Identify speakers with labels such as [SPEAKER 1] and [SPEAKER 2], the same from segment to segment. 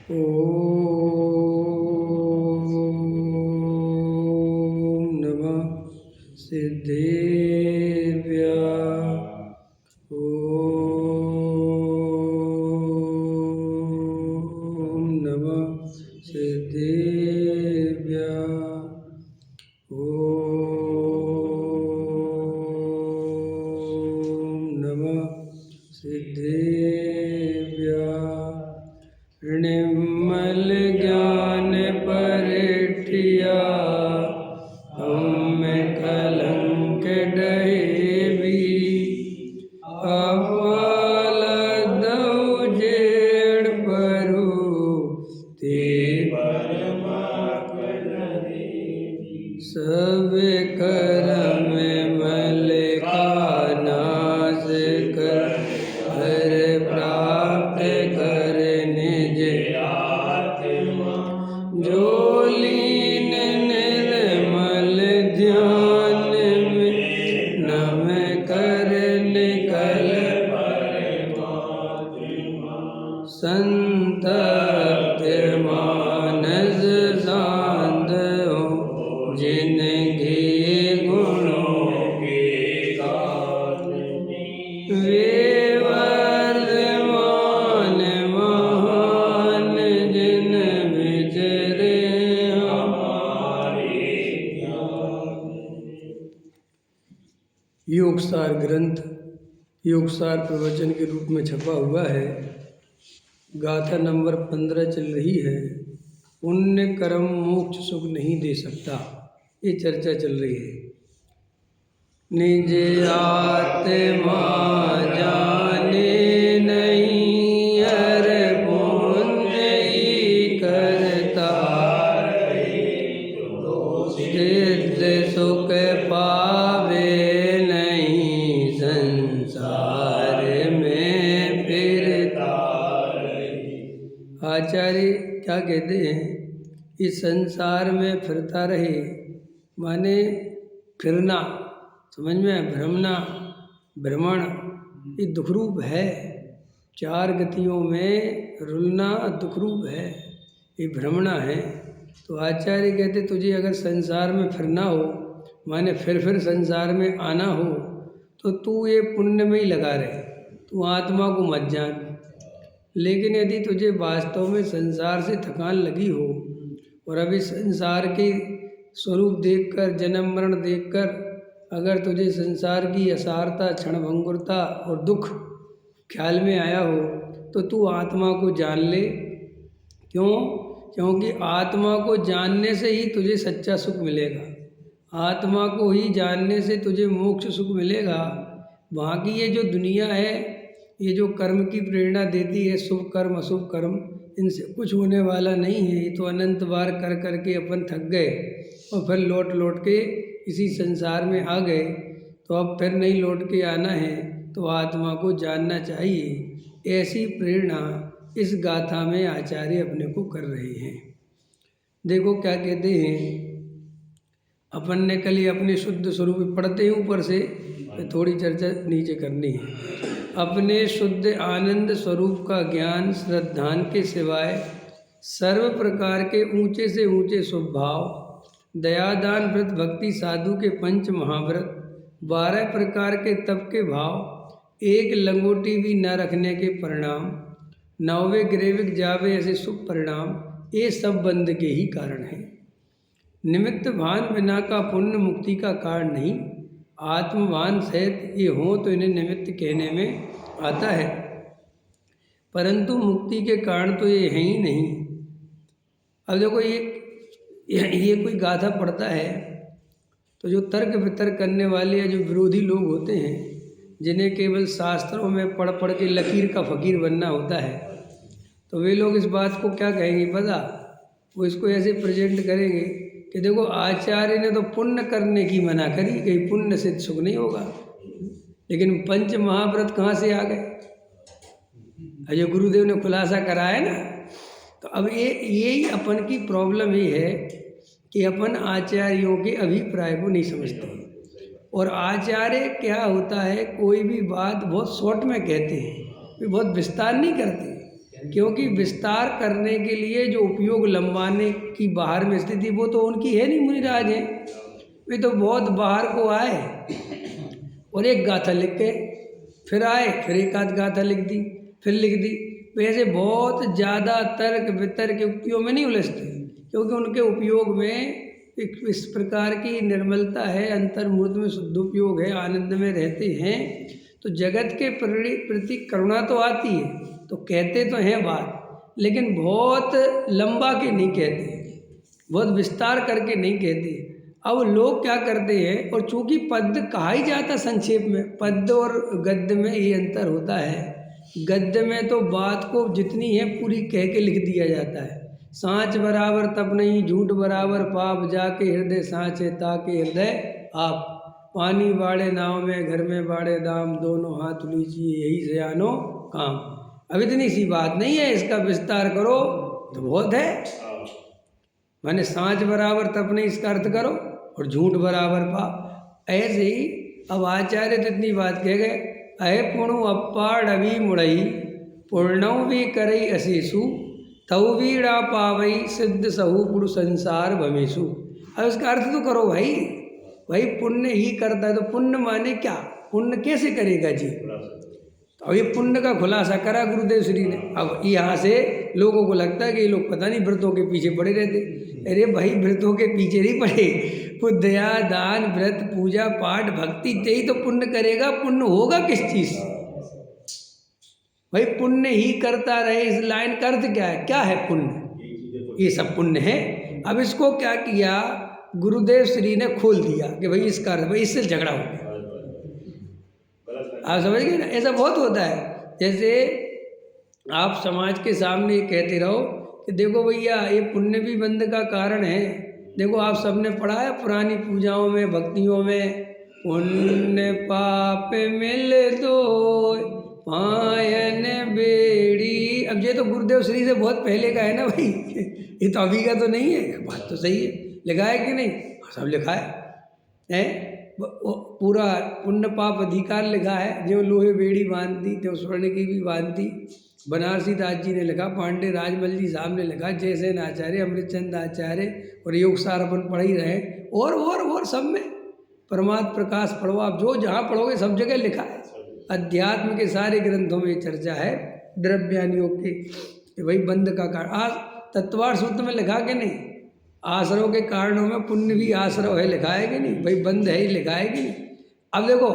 [SPEAKER 1] ॐ नमः सिद्धेभ्यः। ॐ नमः सिद्धेभ्यः। ॐ नमः सिद्धेभ्यः। निर्मल ज्ञान परिठिया हम कलंक डहेबी। अपाल दौ जेड़ परू ते सब करम मल का नाश कर हर प्राप्त कर निज जो लीन निर्मल ध्यान में नम कर निकल संतप्त मानस शांत हो जिनके गुणों के वे वर्धमान महान जिन विचरे हमारे। योगसार ग्रंथ योगसार प्रवचन के रूप में छपा हुआ है। गाथा नंबर 15 चल रही है। पुण्य कर्म मोक्ष सुख नहीं दे सकता, ये चर्चा चल रही है। निज आत्मा जाने नहीं हर पुण्य ही करता। सिद्ध सुख पावे नहीं संसार में फिरता। आचार्य क्या कहते हैं? इस संसार में फिरता रहे माने फिरना, समझ में, भ्रमना, भ्रमण, ये दुखरूप है। चार गतियों में रुलना दुखरूप है, ये भ्रमणा है। तो आचार्य कहते तुझे अगर संसार में फिरना हो माने फिर संसार में आना हो तो तू ये पुण्य में ही लगा रहे, तू आत्मा को मत जान। लेकिन यदि तुझे वास्तव में संसार से थकान लगी हो और अभी संसार के स्वरूप देखकर, जन्म मरण देखकर अगर तुझे संसार की असारता, क्षणभंगुरता और दुख ख्याल में आया हो तो तू आत्मा को जान ले। क्यों? क्योंकि आत्मा को जानने से ही तुझे सच्चा सुख मिलेगा। आत्मा को ही जानने से तुझे मोक्ष सुख मिलेगा। बाकी ये जो दुनिया है, ये जो कर्म की प्रेरणा देती है, शुभ कर्म अशुभ कर्म, इनसे कुछ होने वाला नहीं है। ये तो अनंत बार कर करके अपन थक गए और फिर लौट के इसी संसार में आ गए, तो अब फिर नहीं लौट के आना है, तो आत्मा को जानना चाहिए। ऐसी प्रेरणा इस गाथा में आचार्य अपने को कर रहे हैं। देखो क्या कहते हैं। अपन ने कल ही अपने शुद्ध स्वरूप पढ़ते हैं ऊपर से, थोड़ी चर्चा नीचे करनी है। अपने शुद्ध आनंद स्वरूप का ज्ञान श्रद्धान के सिवाय सर्व प्रकार के ऊंचे से ऊंचे स्वभाव, दयादान, व्रत, भक्ति, साधु के पंच महाव्रत, 12 प्रकार के तप के भाव, एक लंगोटी भी न रखने के परिणाम, 9वें ग्रेविक जावे ऐसे शुभ परिणाम, ये सब बंद के ही कारण है। निमित्त भान बिना का पुण्य मुक्ति का कारण नहीं। आत्मभान सहित ये हो तो इन्हें निमित्त कहने में आता है, परंतु मुक्ति के कारण तो ये है ही नहीं। अब देखो ये कोई गाथा पढ़ता है तो जो तर्क वितर्क करने वाले या जो विरोधी लोग होते हैं, जिन्हें केवल शास्त्रों में पढ़ के लकीर का फकीर बनना होता है, तो वे लोग इस बात को क्या कहेंगे पता? वो इसको ऐसे प्रेजेंट करेंगे कि देखो आचार्य ने तो पुण्य करने की मना करी, कहीं पुण्य से सुख नहीं होगा। लेकिन पंच महाव्रत कहाँ से आ गए? जो गुरुदेव ने खुलासा कराया ना, तो अब यही अपन की प्रॉब्लम ये है कि अपन आचार्यों के अभिप्राय को नहीं समझते। और आचार्य क्या होता है, कोई भी बात बहुत शॉर्ट में कहते हैं, वे बहुत विस्तार नहीं करते। क्योंकि विस्तार करने के लिए जो उपयोग लंबाने की बाहर में स्थिति वो तो उनकी है नहीं, मुनिराज है। वे तो बहुत बाहर को आए और एक गाथा लिख के फिर आए, फिर एक आध गाथा लिख दी, फिर लिख दी। वैसे बहुत ज़्यादा तर्क वितर्क युक्तियों में नहीं उलझते, क्योंकि उनके उपयोग में इस प्रकार की निर्मलता है, अंतर्मूर्त में शुद्ध उपयोग है, आनंद में रहते हैं। तो जगत के प्रति करुणा तो आती है, तो कहते तो हैं बात, लेकिन बहुत लंबा के नहीं कहते, बहुत विस्तार करके नहीं कहते। अब लोग क्या करते हैं, और चूंकि पद्य कहा ही जाता संक्षेप में, पद्य और गद्य में ये अंतर होता है। गद्य में तो बात को जितनी है पूरी कह के लिख दिया जाता है। सांच बराबर तप नहीं, झूठ बराबर पाप, जाके हृदय सांच है ताके हृदय आप। पानी बाड़े नाव में, घर में बाड़े दाम, दोनों हाथ लीजिए यही से आनो काम। अब इतनी सी बात नहीं है, इसका विस्तार करो तो बहुत है। माने सांच बराबर तप नहीं, इसका अर्थ करो, और झूठ बराबर पाप। ऐसे ही अब आचार्य तो इतनी बात कह गए, अय पुणु अप्पाड़ अभी मुड़ई, पूर्णव भी करई अशेषु, तऊ बीड़ा पावई सिद्ध सहु पुरु संसार भवेशु। अब इसका अर्थ तो करो भाई, भाई पुण्य ही करता है, तो पुण्य माने क्या, पुण्य कैसे करेगा जी। तो अब ये पुण्य का खुलासा करा गुरुदेव श्री ने। अब यहाँ से लोगों को लगता है कि ये लोग पता नहीं व्रतों के पीछे पड़े रहते। अरे भाई व्रतों के पीछे नहीं पड़े, दया दान व्रत पूजा पाठ भक्ति यही तो पुण्य करेगा। पुण्य होगा किस चीज से भाई, पुण्य ही करता रहे, इस लाइन का अर्थ क्या है, क्या है पुण्य, ये सब पुण्य है। अब इसको क्या किया गुरुदेव श्री ने खोल दिया कि भाई इसका अर्थ, भाई इससे झगड़ा हो गया। आप समझ गए ना, ऐसा बहुत होता है। जैसे आप समाज के सामने कहते रहो कि देखो भैया ये पुण्य भी बंद का कारण है। देखो आप सबने पढ़ा है पुरानी पूजाओं में भक्तियों में, पुण्य पाप मिल दो पायन बेड़ी। अब ये तो गुरुदेव श्री से बहुत पहले का है ना भाई, ये तो अभी का तो नहीं है। बात तो सही है, लिखा है कि नहीं, सब लिखा है पूरा पुण्य पाप अधिकार लिखा है। जो लोहे बेड़ी बांधती तो स्वर्ण की भी बांधती, बनारसी दास जी ने लिखा, पांडे राजमल जी साहब ने लिखा, जयसेन आचार्य, अमृतचंद आचार्य, और योग सार अपन पढ़ ही रहे, और सब में परमात्म प्रकाश पढ़ो आप, जो जहाँ पढ़ोगे सब जगह लिखा है। अध्यात्म के सारे ग्रंथों में चर्चा है द्रव्यानियों की कि भाई बंध का कारण। आज तत्वार सूत्र में लिखा कि नहीं, आश्रव के कारणों में पुण्य भी आश्रव है, लिखा है कि नहीं, भाई बंध है ही, लिखा है कि नहीं। अब देखो,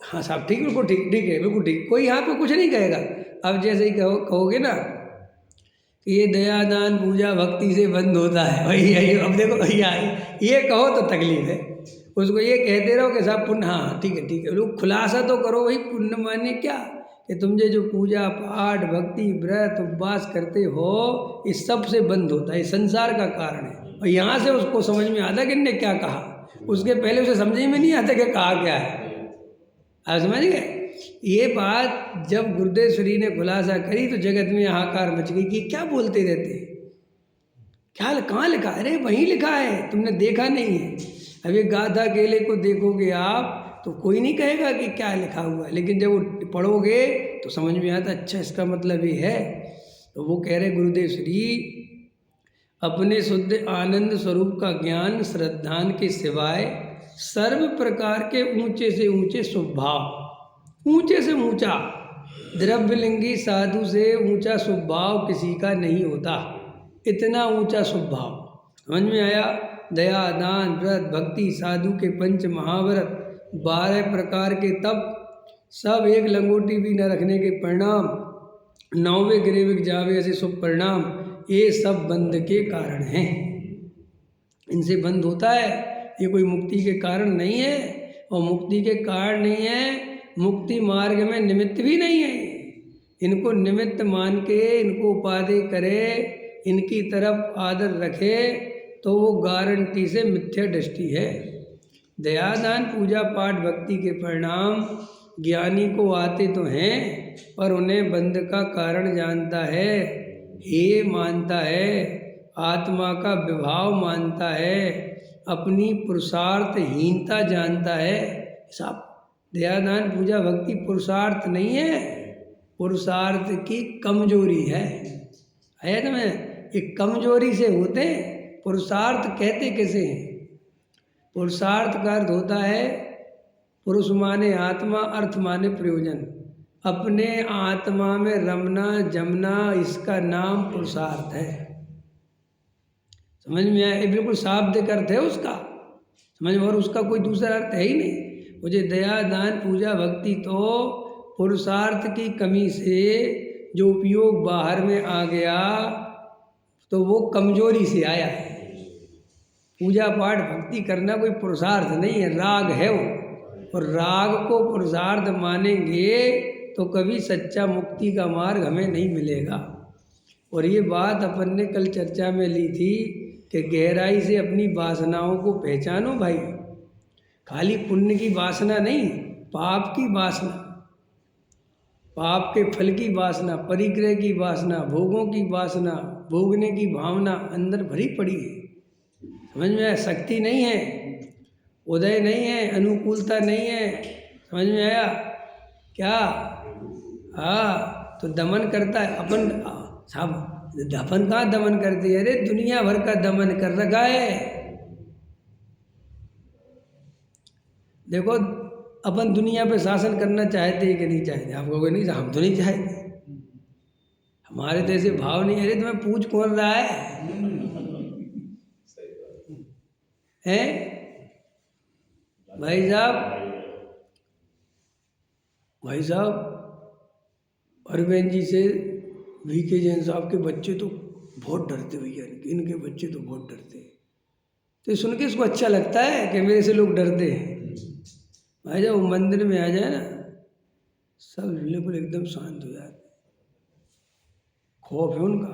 [SPEAKER 1] हाँ साहब ठीक, बिल्कुल ठीक, ठीक है, बिल्कुल ठीक, कोई यहाँ पे कुछ नहीं कहेगा। अब जैसे ही कहोगे ना कि ये दया दान पूजा भक्ति से बंद होता है, भाई अब देखो भैया ये कहो तो तकलीफ है, उसको ये कहते रहो कि साहब पुण्य, हाँ ठीक है ठीक है, लोग खुलासा तो करो भाई पुण्य माने क्या, कि तुम जो पूजा पाठ भक्ति व्रत उपवास करते हो इस सब से बंद होता है, ये संसार का कारण है। और यहाँ से उसको समझ में आता कि इनने क्या कहा, उसके पहले उसे समझ में नहीं आता कि कहा क्या है। आप समझ गए, ये बात जब गुरुदेव श्री ने खुलासा करी तो जगत में हाहाकार मच गई कि क्या बोलते रहते हैं, क्या कहाँ लिखा, अरे वहीं लिखा है, तुमने देखा नहीं है। अब ये गाथा केले को देखोगे आप तो कोई नहीं कहेगा कि क्या लिखा हुआ है, लेकिन जब वो पढ़ोगे तो समझ में आता, अच्छा इसका मतलब ये है। तो वो कह रहे गुरुदेव श्री, अपने शुद्ध आनंद स्वरूप का ज्ञान श्रद्धान के सिवाय सर्व प्रकार के ऊंचे से ऊंचे स्वभाव, ऊंचे से ऊंचा द्रव्यलिंगी साधु से ऊंचा स्वभाव किसी का नहीं होता। इतना ऊंचा स्वभाव, समझ में आया। दया दान व्रत भक्ति साधु के पंच महाव्रत 12 प्रकार के तप, सब एक लंगोटी भी न रखने के परिणाम, 9वें गिरेविक जावे ऐसे शुभ परिणाम, ये सब बंध के कारण हैं। इनसे बंध होता है, ये कोई मुक्ति के कारण नहीं है, और मुक्ति के कारण नहीं है, मुक्ति मार्ग में निमित्त भी नहीं है। इनको निमित्त मान के इनको उपाधि करे, इनकी तरफ आदर रखे तो वो गारंटी से मिथ्या दृष्टि है। दयादान पूजा पाठ भक्ति के परिणाम ज्ञानी को आते तो हैं, पर उन्हें बंध का कारण जानता है, हे मानता है, आत्मा का विभाव मानता है, अपनी पुरुषार्थहीनता जानता है। साहब दयादान पूजा भक्ति पुरुषार्थ नहीं है, पुरुषार्थ की कमजोरी है। है ना। मैं एक कमजोरी से होते हैं। पुरुषार्थ कहते किसे हैं? पुरुषार्थ का अर्थ होता है पुरुष माने आत्मा, अर्थ माने प्रयोजन। अपने आत्मा में रमना जमना, इसका नाम पुरुषार्थ है। समझ में आया? ये बिल्कुल शाब्दिक अर्थ है उसका, समझ में, और उसका कोई दूसरा अर्थ है ही नहीं। मुझे दया दान पूजा भक्ति तो पुरुषार्थ की कमी से जो उपयोग बाहर में आ गया तो वो कमजोरी से आया है। पूजा पाठ भक्ति करना कोई पुरुषार्थ नहीं है, राग है वो। और राग को पुरुषार्थ मानेंगे तो कभी सच्चा मुक्ति का मार्ग हमें नहीं मिलेगा। और ये बात अपन ने कल चर्चा में ली थी कि गहराई से अपनी वासनाओं को पहचानो भाई। खाली पुण्य की वासना नहीं, पाप की वासना, पाप के फल की वासना, परिग्रह की वासना, भोगों की वासना, भोगने की भावना अंदर भरी पड़ी है। समझ में आया? शक्ति नहीं है, उदय नहीं है, अनुकूलता नहीं है। समझ में आया क्या? हाँ, तो दमन करता है अपन साहब। अपन कहाँ दमन करती है? अरे दुनिया भर का दमन कर रखा है। देखो, अपन दुनिया पे शासन करना चाहते हैं कि नहीं चाहते? आप कहोगे नहीं, हम तो नहीं चाहते, हमारे तो ऐसे भाव नहीं। अरे तुम्हें पूछ कौन रहा है भाई साहब अरविंद जी से वीके जैन साहब के बच्चे तो बहुत डरते भैया, इनके बच्चे तो बहुत डरते हैं। तो सुन के इसको अच्छा लगता है कि मेरे से लोग डरते हैं। भाई जब वो मंदिर में आ जाए ना, सब बिल्कुल एकदम शांत हो जाते, खौफ है उनका।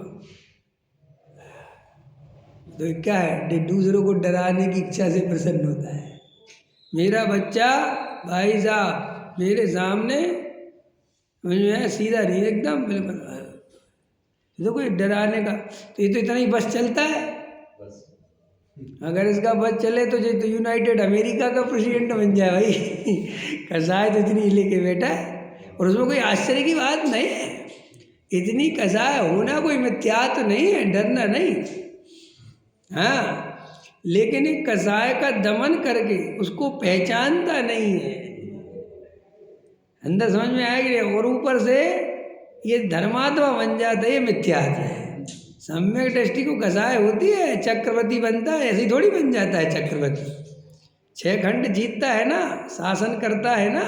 [SPEAKER 1] तो क्या है, दूसरों को डराने की इच्छा से प्रसन्न होता है। मेरा बच्चा भाई साहब मेरे सामने सीधा नहीं, एकदम बिल्कुल। देखो ये डराने का तो ये तो इतना ही बस चलता है। अगर इसका बस चले तो ये तो यूनाइटेड अमेरिका का प्रेसिडेंट बन जाए भाई। कसाय तो इतनी लेके बैठा है, और उसमें कोई आश्चर्य की बात नहीं है। इतनी कसाय होना कोई मिथ्या तो नहीं है, डरना नहीं। हाँ, लेकिन एक कसाय का दमन करके उसको पहचानता नहीं है, अंदर समझ में आएगी। और ऊपर से ये धर्मात्मा बन जाता है, ये मिथ्यात्व है। सम्यक दृष्टि को कसाय होती है, चक्रवर्ती बनता है, ऐसे ही थोड़ी बन जाता है चक्रवर्ती। 6 खंड जीतता है ना, शासन करता है ना,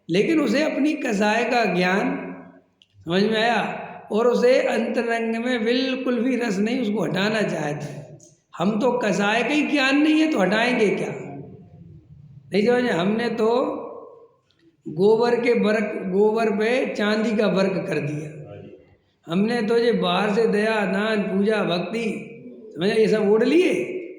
[SPEAKER 1] लेकिन उसे अपनी कसाय का ज्ञान, समझ में आया, और उसे अंतरंग में बिल्कुल भी रस नहीं, उसको हटाना चाहता है। हम तो कसाय का ही ज्ञान नहीं है तो हटाएंगे क्या? नहीं समझे? हमने तो गोबर पे चांदी का वर्क कर दिया। हमने तो ये बाहर से दया दान पूजा भक्ति समझे ये सब ओढ़ लिए,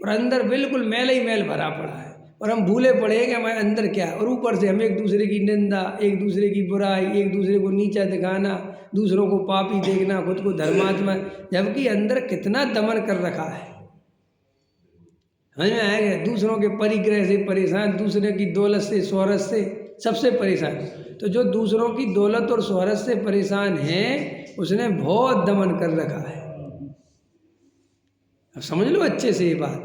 [SPEAKER 1] और अंदर बिल्कुल मैल ही मैल भरा पड़ा है। और हम भूले पड़े कि हमारे अंदर क्या है। और ऊपर से हम एक दूसरे की निंदा, एक दूसरे की बुराई, एक दूसरे को नीचा दिखाना, दूसरों को पापी देखना, खुद को धर्मात्मा, जबकि अंदर कितना दमन कर रखा है। समझ में आएगा? दूसरों के परिग्रह से परेशान, दूसरे की दौलत से शोहरत से सबसे परेशान। तो जो दूसरों की दौलत और शोहरत से परेशान है उसने बहुत दमन कर रखा है। अब समझ लो अच्छे से ये बात,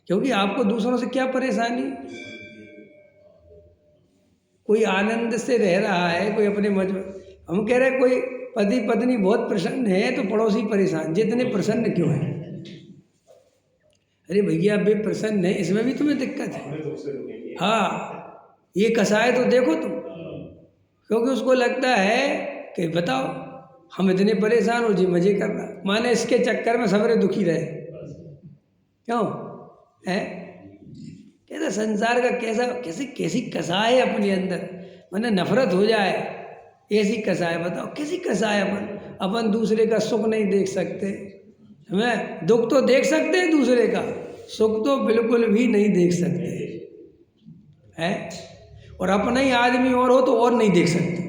[SPEAKER 1] क्योंकि आपको दूसरों से क्या परेशानी? कोई आनंद से रह रहा है, कोई अपने हम कह रहे हैं कोई पति पत्नी बहुत प्रसन्न है तो पड़ोसी परेशान, जितने प्रसन्न क्यों है? अरे भैया बे प्रसन्न है, इसमें भी तुम्हें दिक्कत है। हाँ, ये कसाय तो देखो तुम, क्योंकि उसको लगता है कि बताओ हम इतने परेशान हो जी, मजे करना, माने इसके चक्कर में सबरे दुखी रहे। क्यों है? कैसा संसार का कैसी कसाय है अपने अंदर, माने नफरत हो जाए ऐसी कसाय। बताओ कैसी कसाय? अपन दूसरे का सुख नहीं देख सकते, हमें दुख तो देख सकते हैं दूसरे का, सुख तो बिल्कुल भी नहीं देख सकते है। और अपना ही आदमी और हो तो और नहीं देख सकते,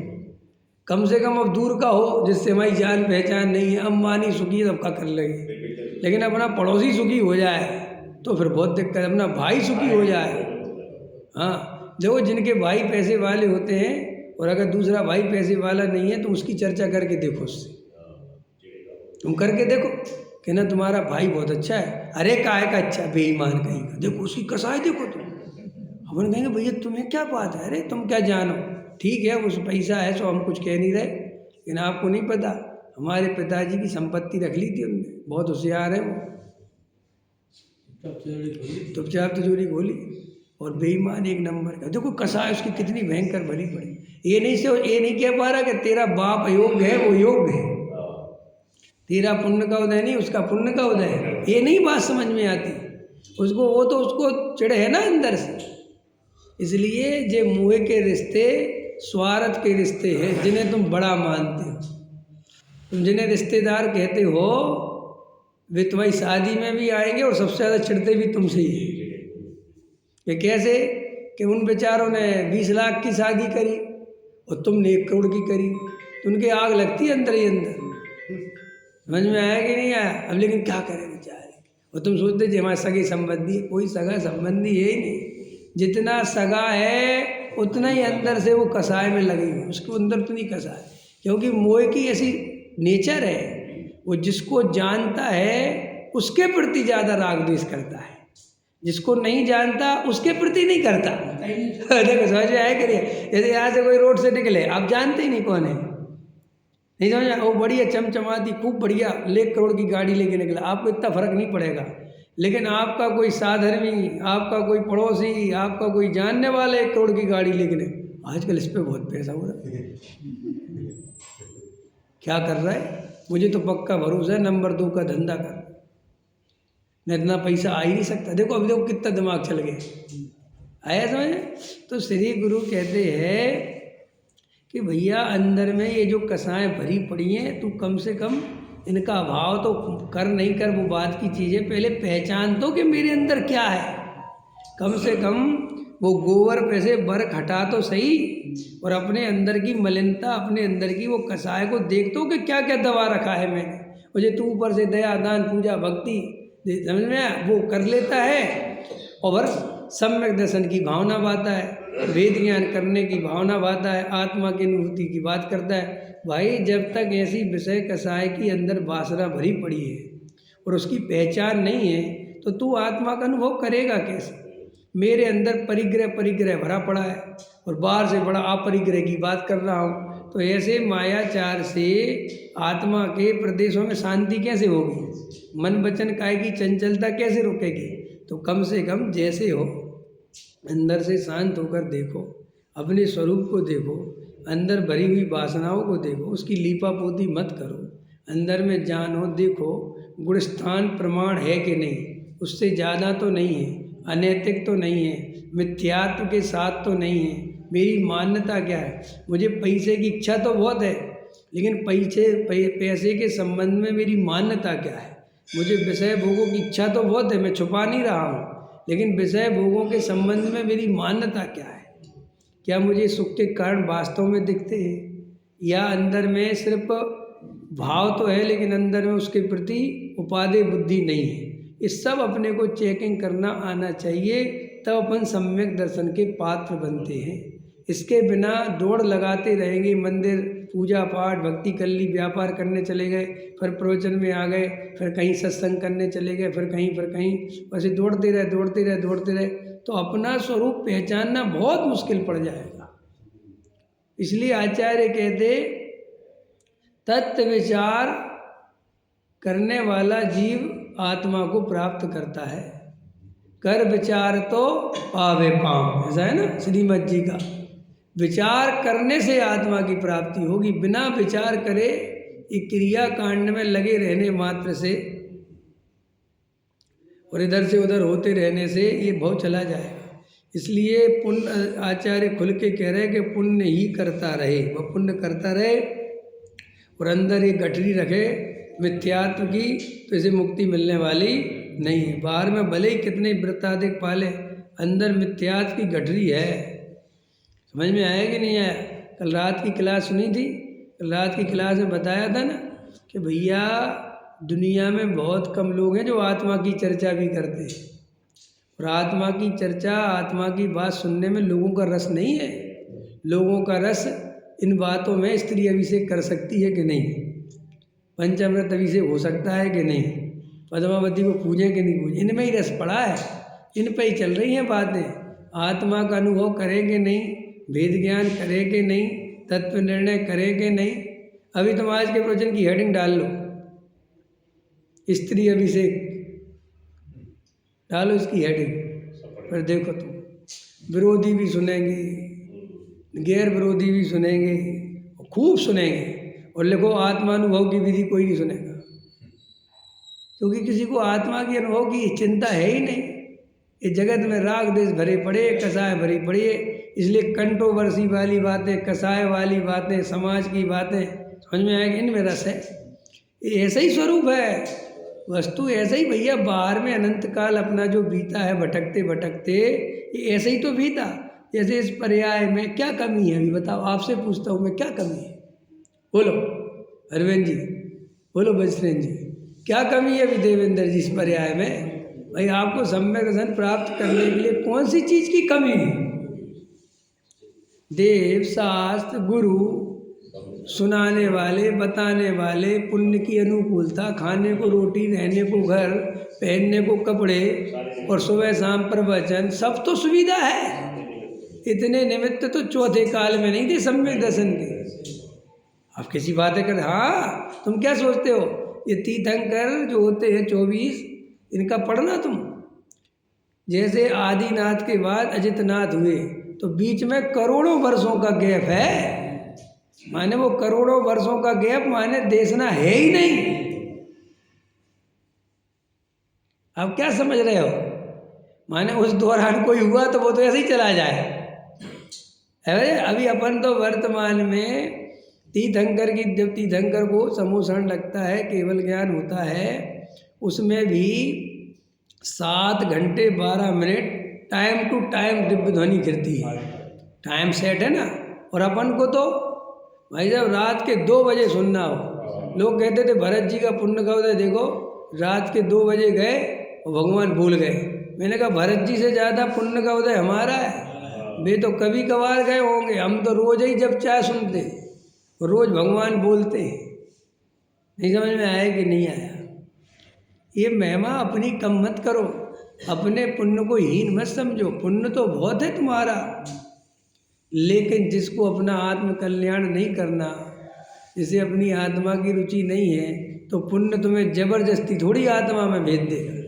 [SPEAKER 1] कम से कम अब दूर का हो जिससे हमारी जान पहचान नहीं है। अंबानी सुखी तब का कर लगे, लेकिन अपना पड़ोसी सुखी हो जाए तो फिर बहुत दिक्कत है। अपना भाई सुखी हो जाए, हाँ, देखो जिनके भाई पैसे वाले होते हैं और अगर दूसरा भाई पैसे वाला नहीं है तो उसकी चर्चा करके देखो उससे, तुम करके देखो, कहना तुम्हारा भाई बहुत अच्छा है। अरे काहे का अच्छा, बेईमान कहीं का, देखो उसकी कसाई देखो तुम। अपन कहेंगे भैया तुम्हें क्या बात है, अरे तुम क्या जानो, ठीक है उस पैसा है सो हम कुछ कह नहीं रहे, लेकिन आपको नहीं पता हमारे पिताजी की संपत्ति रख ली थी उनने, बहुत होशियार है वो, चुपचाप तिजोरी खोली। और बेईमान एक नंबर का, देखो कसाई उसकी कितनी भयंकर भरी पड़ी। ये नहीं कह पा रहा कि तेरा बाप अयोग्य है, वो योग्य है, तेरा पुण्य का उदय नहीं उसका पुण्य का उदय है, ये नहीं बात समझ में आती उसको। वो तो उसको चिढ़ है ना अंदर से। इसलिए जे मुँह के रिश्ते स्वार्थ के रिश्ते हैं, जिन्हें तुम बड़ा मानते हो, तुम जिन्हें रिश्तेदार कहते हो, वे तुम्हारी शादी में भी आएंगे और सबसे ज़्यादा चिढ़ते भी तुमसे ही है। ये कैसे कि उन बेचारों ने 20 लाख की शादी करी और तुमने 1 करोड़ की करी, तो उनके आग लगती है अंदर ही अंदर। समझ में आया कि नहीं आया? अब लेकिन क्या करें बेचारे, और तुम सोचते जी हमारे सगे संबंधी, कोई सगा संबंधी है ही नहीं। जितना सगा है उतना ही अंदर से वो कसाय में लगी है, उसके अंदर तो नहीं कसाय, क्योंकि मोह की ऐसी नेचर है, वो जिसको जानता है उसके प्रति ज़्यादा राग द्वेष करता है, जिसको नहीं जानता उसके प्रति नहीं करता। देखो समझ में आया करिए, जैसे यहाँ से कोई रोड से निकले, आप जानते ही नहीं कौन है, नहीं समझ, वो बढ़िया चमचमाती खूब बढ़िया 1 करोड़ की गाड़ी लेके निकला, आपको इतना फर्क नहीं पड़ेगा। लेकिन आपका कोई साधर्मी, आपका कोई पड़ोसी, आपका कोई जानने वाला 1 करोड़ की गाड़ी लेके आजकल इस पर बहुत पैसा हो रहा है, क्या कर रहा है, मुझे तो पक्का भरोसा है नंबर 2 का धंधा कर, नहीं इतना पैसा आ ही नहीं सकता। देखो अभी देखो कितना दिमाग चल गया, आया समझ। तो श्री गुरु कहते हैं कि भैया अंदर में ये जो कसाएं भरी पड़ी हैं, तू कम से कम इनका अभाव तो कर, नहीं कर वो बात की चीज़ें, पहले पहचान तो कि मेरे अंदर क्या है। कम से कम वो गोबर पे से बर्क हटा तो सही, और अपने अंदर की मलिनता, अपने अंदर की वो कसाय को देख तो कि क्या क्या दबा रखा है मैंने। मुझे तू ऊपर से दया दान पूजा भक्ति समझ में आया, वो कर लेता है, और सम्यक दर्शन की भावना बाता है, वेद ज्ञान करने की भावना बाता है, आत्मा की अनुभूति की बात करता है। भाई जब तक ऐसी विषय कसाय की अंदर वासना भरी पड़ी है और उसकी पहचान नहीं है, तो तू आत्मा का अनुभव करेगा कैसे। मेरे अंदर परिग्रह भरा पड़ा है और बाहर से बड़ा अपरिग्रह की बात कर रहा हूँ, तो ऐसे मायाचार से आत्मा के प्रदेशों में शांति कैसे होगी, मन वचन काय की चंचलता कैसे रुकेगी। तो कम से कम जैसे हो अंदर से शांत होकर देखो, अपने स्वरूप को देखो, अंदर भरी हुई वासनाओं को देखो, उसकी लीपा पोती मत करो, अंदर में जानो, देखो गुण स्थान प्रमाण है कि नहीं, उससे ज़्यादा तो नहीं है, अनैतिक तो नहीं है, मिथ्यात्व के साथ तो नहीं है, मेरी मान्यता क्या है। मुझे पैसे की इच्छा तो बहुत है, लेकिन पैसे के संबंध में मेरी मान्यता क्या है। मुझे विषय भोगों की इच्छा तो बहुत है, मैं छुपा नहीं रहा हूँ, लेकिन विषय भोगों के संबंध में मेरी मान्यता क्या है। क्या मुझे सुख के कारण वास्तव में दिखते हैं, या अंदर में सिर्फ भाव तो है लेकिन अंदर में उसके प्रति उपादेय बुद्धि नहीं है। इस सब अपने को चेकिंग करना आना चाहिए, तब अपन सम्यक दर्शन के पात्र बनते हैं। इसके बिना दौड़ लगाते रहेंगे, मंदिर पूजा पाठ भक्ति कर ली, व्यापार करने चले गए, फिर प्रवचन में आ गए, फिर कहीं सत्संग करने चले गए, फिर कहीं वैसे दौड़ते रहे, तो अपना स्वरूप पहचानना बहुत मुश्किल पड़ जाएगा। इसलिए आचार्य कहते तत्व विचार करने वाला जीव आत्मा को प्राप्त करता है, कर विचार तो पावे पाम, ऐसा है ना श्रीमद जी का। विचार करने से आत्मा की प्राप्ति होगी, बिना विचार करे ये क्रिया कांड में लगे रहने मात्र से और इधर से उधर होते रहने से ये भाव चला जाएगा। इसलिए पुण्य आचार्य खुल के कह रहे हैं कि पुण्य ही करता रहे, वह पुण्य करता रहे और अंदर एक गठरी रखे मिथ्यात्व की, तो इसे मुक्ति मिलने वाली नहीं है। बाहर में भले ही कितने व्रताधिक पाले, अंदर मिथ्यात्व की गठरी है। समझ में आया कि नहीं आया? कल रात की क्लास सुनी थी, कल रात की क्लास में बताया था ना कि भैया दुनिया में बहुत कम लोग हैं जो आत्मा की चर्चा भी करते हैं, और आत्मा की चर्चा, आत्मा की बात सुनने में लोगों का रस नहीं है। लोगों का रस इन बातों में स्त्री अभिषेक कर सकती है कि नहीं, पंचामृत अभिषेक हो सकता है कि नहीं, पद्मावती को पूजें कि नहीं पूजें, इनमें ही रस पड़ा है, इन पे ही चल रही हैं बातें। आत्मा का अनुभव करेंगे नहीं, वेद ज्ञान करेंगे नहीं, तत्व निर्णय करेंगे नहीं। अभी तुम आज के प्रवचन की हेडिंग डाल लो, स्त्री अभिषेक डालो इसकी हेडिंग, पर देखो तुम विरोधी भी सुनेंगे, गैर विरोधी भी सुनेंगे, खूब सुनेंगे, और लिखो आत्मानुभव की विधि कोई नहीं सुनेगा, क्योंकि किसी को आत्मा के अनुभव की चिंता है ही नहीं। इस जगत में राग देश भरे पड़े, कसाय भरी पड़ी है, इसलिए कंट्रोवर्सी वाली बातें, कसाय वाली बातें, समाज की बातें समझ में आएगी, इनमें रस है। ये ऐसा ही स्वरूप है, वस्तु ऐसा ही भैया। बाहर में अनंत काल अपना जो बीता है भटकते भटकते, ये ऐसे ही तो बीता। जैसे इस पर्याय में क्या कमी है, अभी बताओ, आपसे पूछता हूँ मैं, क्या कमी है? बोलो अरविंद जी, बोलो बजरेंद्र जी, क्या कमी है अभी देवेंद्र जी इस पर्याय में? भाई आपको सम्यक दर्शन प्राप्त करने के लिए कौन सी चीज की कमी है? देव, शास्त्र, गुरु, सुनाने वाले, बताने वाले, पुण्य की अनुकूलता, खाने को रोटी, रहने को घर, पहनने को कपड़े, और सुबह शाम प्रवचन, सब तो सुविधा है। इतने निमित्त तो चौथे काल में नहीं थे सम्यक दर्शन के। आप किसी बातें कर, हाँ तुम क्या सोचते हो, ये तीर्थंकर जो होते हैं 24, इनका पढ़ना तुम। जैसे आदिनाथ के बाद अजितनाथ हुए, तो बीच में करोड़ों वर्षों का गैप है, माने वो करोड़ों वर्षों का गैप माने देशना है ही नहीं। आप क्या समझ रहे हो? माने उस दौरान कोई हुआ तो वो तो ऐसे ही चला जाए। अरे अभी अपन तो वर्तमान में तीर्थंकर की, जब तीर्थंकर को समूषण लगता है, केवल ज्ञान होता है, उसमें भी 7 घंटे 12 minute time to time Divya ध्वनि गिरती है, टाइम सेट है ना। और अपन को तो भाई जब रात के 2 बजे सुनना हो, लोग कहते थे भरत जी का पुण्य का उदय देखो, रात के 2 बजे गए और भगवान भूल गए। मैंने कहा भरत जी से ज़्यादा पुण्य का उदय हमारा है, वे तो कभी कभार गए होंगे, हम तो रोज ही जब चाहे सुनते, रोज भगवान बोलते हैं। नहीं समझ में आया कि नहीं आया? ये महिमा अपनी कम मत करो, अपने पुण्य को हीन मत समझो। पुण्य तो बहुत है तुम्हारा, लेकिन जिसको अपना आत्म कल्याण नहीं करना, जिसे अपनी आत्मा की रुचि नहीं है, तो पुण्य तुम्हें जबरदस्ती थोड़ी आत्मा में भेज देगा।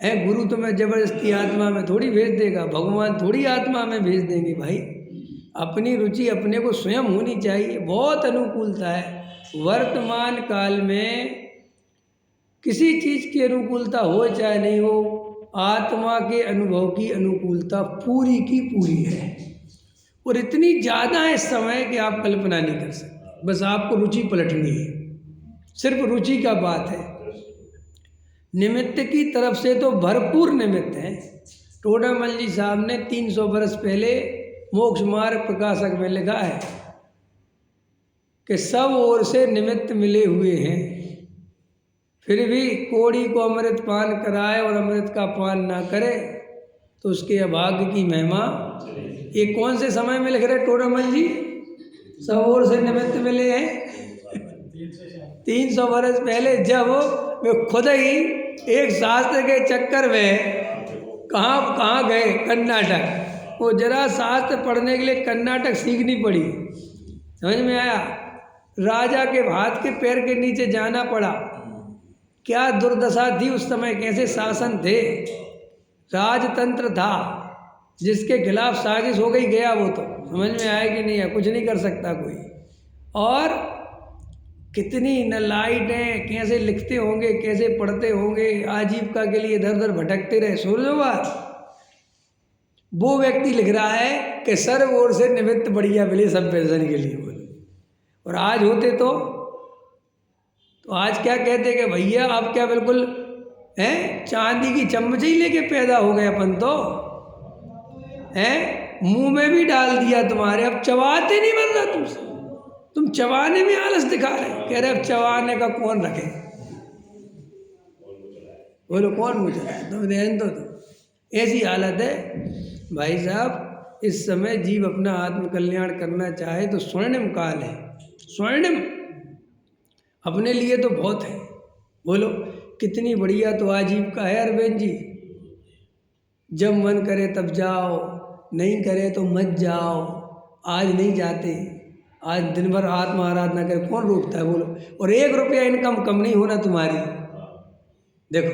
[SPEAKER 1] है गुरु तुम्हें जबरदस्ती आत्मा में थोड़ी भेज देगा, भगवान थोड़ी आत्मा में भेज देंगे। भाई अपनी रुचि अपने को स्वयं होनी चाहिए। बहुत अनुकूलता है वर्तमान काल में, किसी चीज़ की अनुकूलता हो चाहे नहीं हो, आत्मा के अनुभव की अनुकूलता पूरी की पूरी है, और इतनी ज़्यादा है इस समय कि आप कल्पना नहीं कर सकते। बस आपको रुचि पलटनी है, सिर्फ रुचि का बात है। निमित्त की तरफ से तो भरपूर निमित्त है। टोडामल जी साहब ने 300 वर्ष पहले मोक्ष मार्ग प्रकाशक में लिखा है कि सब ओर से निमित्त मिले हुए हैं, फिर भी कोड़ी को अमृत पान कराए और अमृत का पान ना करे तो उसके अभाग्य की महिमा। ये कौन से समय में लिख रहे टोडामल जी? सब ओर से निमित्त मिले हैं 300 वर्ष पहले, जब वे खुद ही एक शास्त्र के चक्कर में कहाँ गए, कर्नाटक। वो जरा शास्त्र पढ़ने के लिए कर्नाटक सीखनी पड़ी, समझ में आया? राजा के हाथ के पैर के नीचे जाना पड़ा। क्या दुर्दशा थी उस समय, कैसे शासन थे, राजतंत्र था, जिसके खिलाफ साजिश हो गई, गया वो तो। समझ में आया कि नहीं है? कुछ नहीं कर सकता कोई। और कितनी न लाइट है, कैसे लिखते होंगे, कैसे पढ़ते होंगे, आजीविका के लिए इधर उधर भटकते रहे। सुन लो बात, वो व्यक्ति लिख रहा है कि सर्व ओर से निमित्त बढ़िया मिले सब पैसन के लिए बोले। और आज होते तो आज क्या कहते कि भैया आप क्या बिल्कुल हैं चांदी की चम्मच ही लेके पैदा हो गए अपन तो, हैं मुंह में भी डाल दिया तुम्हारे, अब चबाते नहीं बन रहा तुमसे, तुम चबाने में आलस दिखा रहे, कह रहे अब चबाने का कौन रखे, बोलो कौन मुँह चलाए, तुम ध्यान दो। तो ऐसी हालत है भाई साहब। इस समय जीव अपना आत्म कल्याण करना चाहे तो स्वर्णिम काल है, स्वर्णिम। अपने लिए तो बहुत है। बोलो कितनी बढ़िया तो आजीविका है अरविंद जी। जब मन करे तब जाओ, नहीं करे तो मत जाओ। आज नहीं जाते, आज दिन भर आत्मा आराधना करे, कौन रोकता है बोलो। और 1 रुपया इनकम कम नहीं होना तुम्हारी। देखो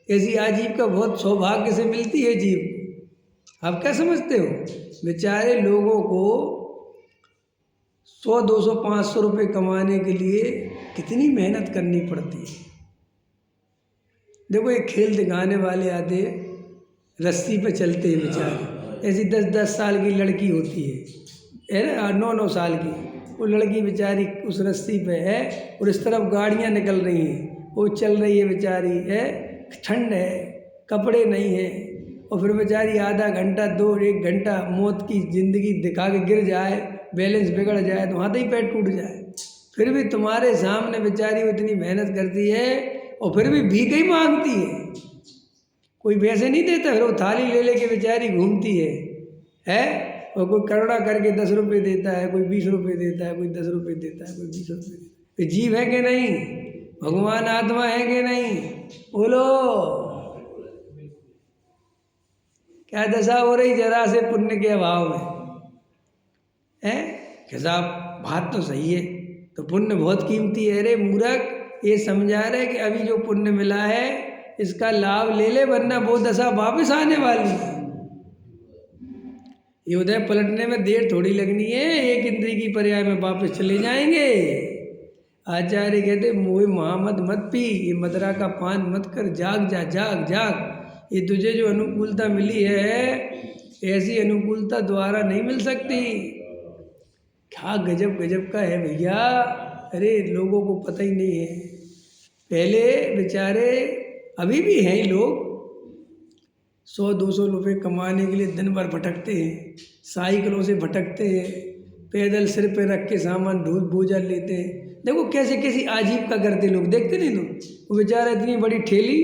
[SPEAKER 1] ऐसी आजीविका बहुत सौभाग्य से मिलती है जीव को। आप क्या समझते हो, बेचारे लोगों को 100, 200, 500 रुपये कमाने के लिए कितनी मेहनत करनी पड़ती है। देखो एक खेल दिखाने वाले आते रस्सी पे चलते हैं बेचारे, ऐसी 10-10 साल की लड़की होती है ना, 9-9 साल की, वो लड़की बेचारी उस रस्सी पे है और इस तरफ गाड़ियाँ निकल रही हैं, वो चल रही है बेचारी है, ठंड है, कपड़े नहीं है, और फिर बेचारी आधा घंटा 1 घंटा मौत की ज़िंदगी दिखा के गिर जाए, बैलेंस बिगड़ जाए तो हाथ ही पैर टूट जाए। फिर भी तुम्हारे सामने बेचारी इतनी मेहनत करती है और फिर भी भीख ही मांगती है। कोई पैसे नहीं देता, फिर वो थाली ले लेके बेचारी घूमती है। और कोई करुणा करके 10 रुपये देता है, कोई 20 रुपये देता है, कोई 10 रुपये देता है, कोई 20 रुपये देता है। जीव है कि नहीं, भगवान आत्मा है कि नहीं, बोलो। क्या दशा हो रही जरा से पुण्य के अभाव में है। हिसाब बात तो सही है, तो पुण्य बहुत कीमती है। अरे मूर्ख, ये समझा रहे कि अभी जो पुण्य मिला है इसका लाभ ले ले, वरना वो दशा वापस आने वाली है। ये उदय पलटने में देर थोड़ी लगनी है, 1 इंद्री की पर्याय में वापस चले जाएंगे। आचार्य कहते मोह महामद मत पी, ये मदरा का पान मत कर, जाग जा, जाग जाग। ये तुझे जो अनुकूलता मिली है, ऐसी अनुकूलता द्वारा नहीं मिल सकती। क्या गजब गजब का है भैया। अरे लोगों को पता ही नहीं है। पहले बेचारे, अभी भी हैं लोग 100-200 रुपये कमाने के लिए दिन भर भटकते हैं, साइकिलों से भटकते हैं, पैदल सिर पे रख के सामान ढोल बोझा लेते हैं। देखो कैसे कैसी आजीविका करते लोग, देखते नहीं तुम। वो बेचारा इतनी बड़ी ठेली,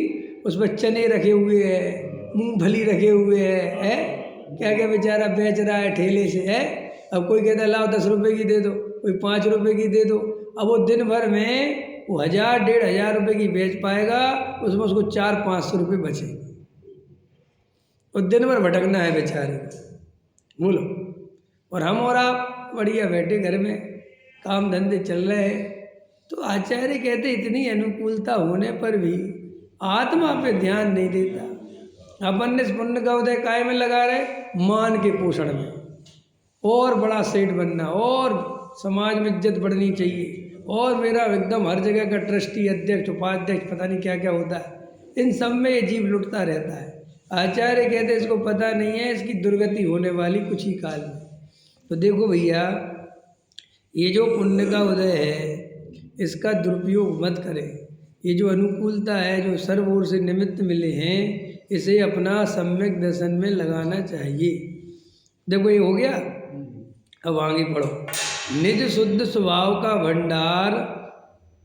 [SPEAKER 1] उस पर चने रखे हुए हैं, मूंगफली रखे हुए हैं, क्या क्या बेचारा बेच रहा है ठेले से है। अब कोई कहता है लाओ 10 रुपये की दे दो, कोई 5 रुपये की दे दो। अब वो दिन भर में वो 1000-1500 रुपये की बेच पाएगा, उसमें उसको 400-500 रुपये बचेंगे। और दिन भर भटकना है बेचारे को, बोलो। और हम और आप बढ़िया बैठे घर में, काम धंधे चल रहे हैं। तो आचार्य कहते इतनी अनुकूलता होने पर भी आत्मा पे ध्यान नहीं देता। अपन ने पुण्य का उदय काय में लगा रहे, मान के पोषण में, और बड़ा सेठ बनना, और समाज में इज्जत बढ़नी चाहिए, और मेरा एकदम हर जगह का ट्रस्टी, अध्यक्ष, उपाध्यक्ष, पता नहीं क्या क्या होता है। इन सब में ये जीव लुटता रहता है। आचार्य कहते इसको पता नहीं है इसकी दुर्गति होने वाली कुछ ही काल में। तो देखो भैया, ये जो पुण्य का उदय है इसका दुरुपयोग मत करें। ये जो अनुकूलता है, जो सर्व ओर से निमित्त मिले हैं, इसे अपना सम्यक दर्शन में लगाना चाहिए। देखो ये हो गया। अब आगे पढ़ो। निज शुद्ध स्वभाव का भंडार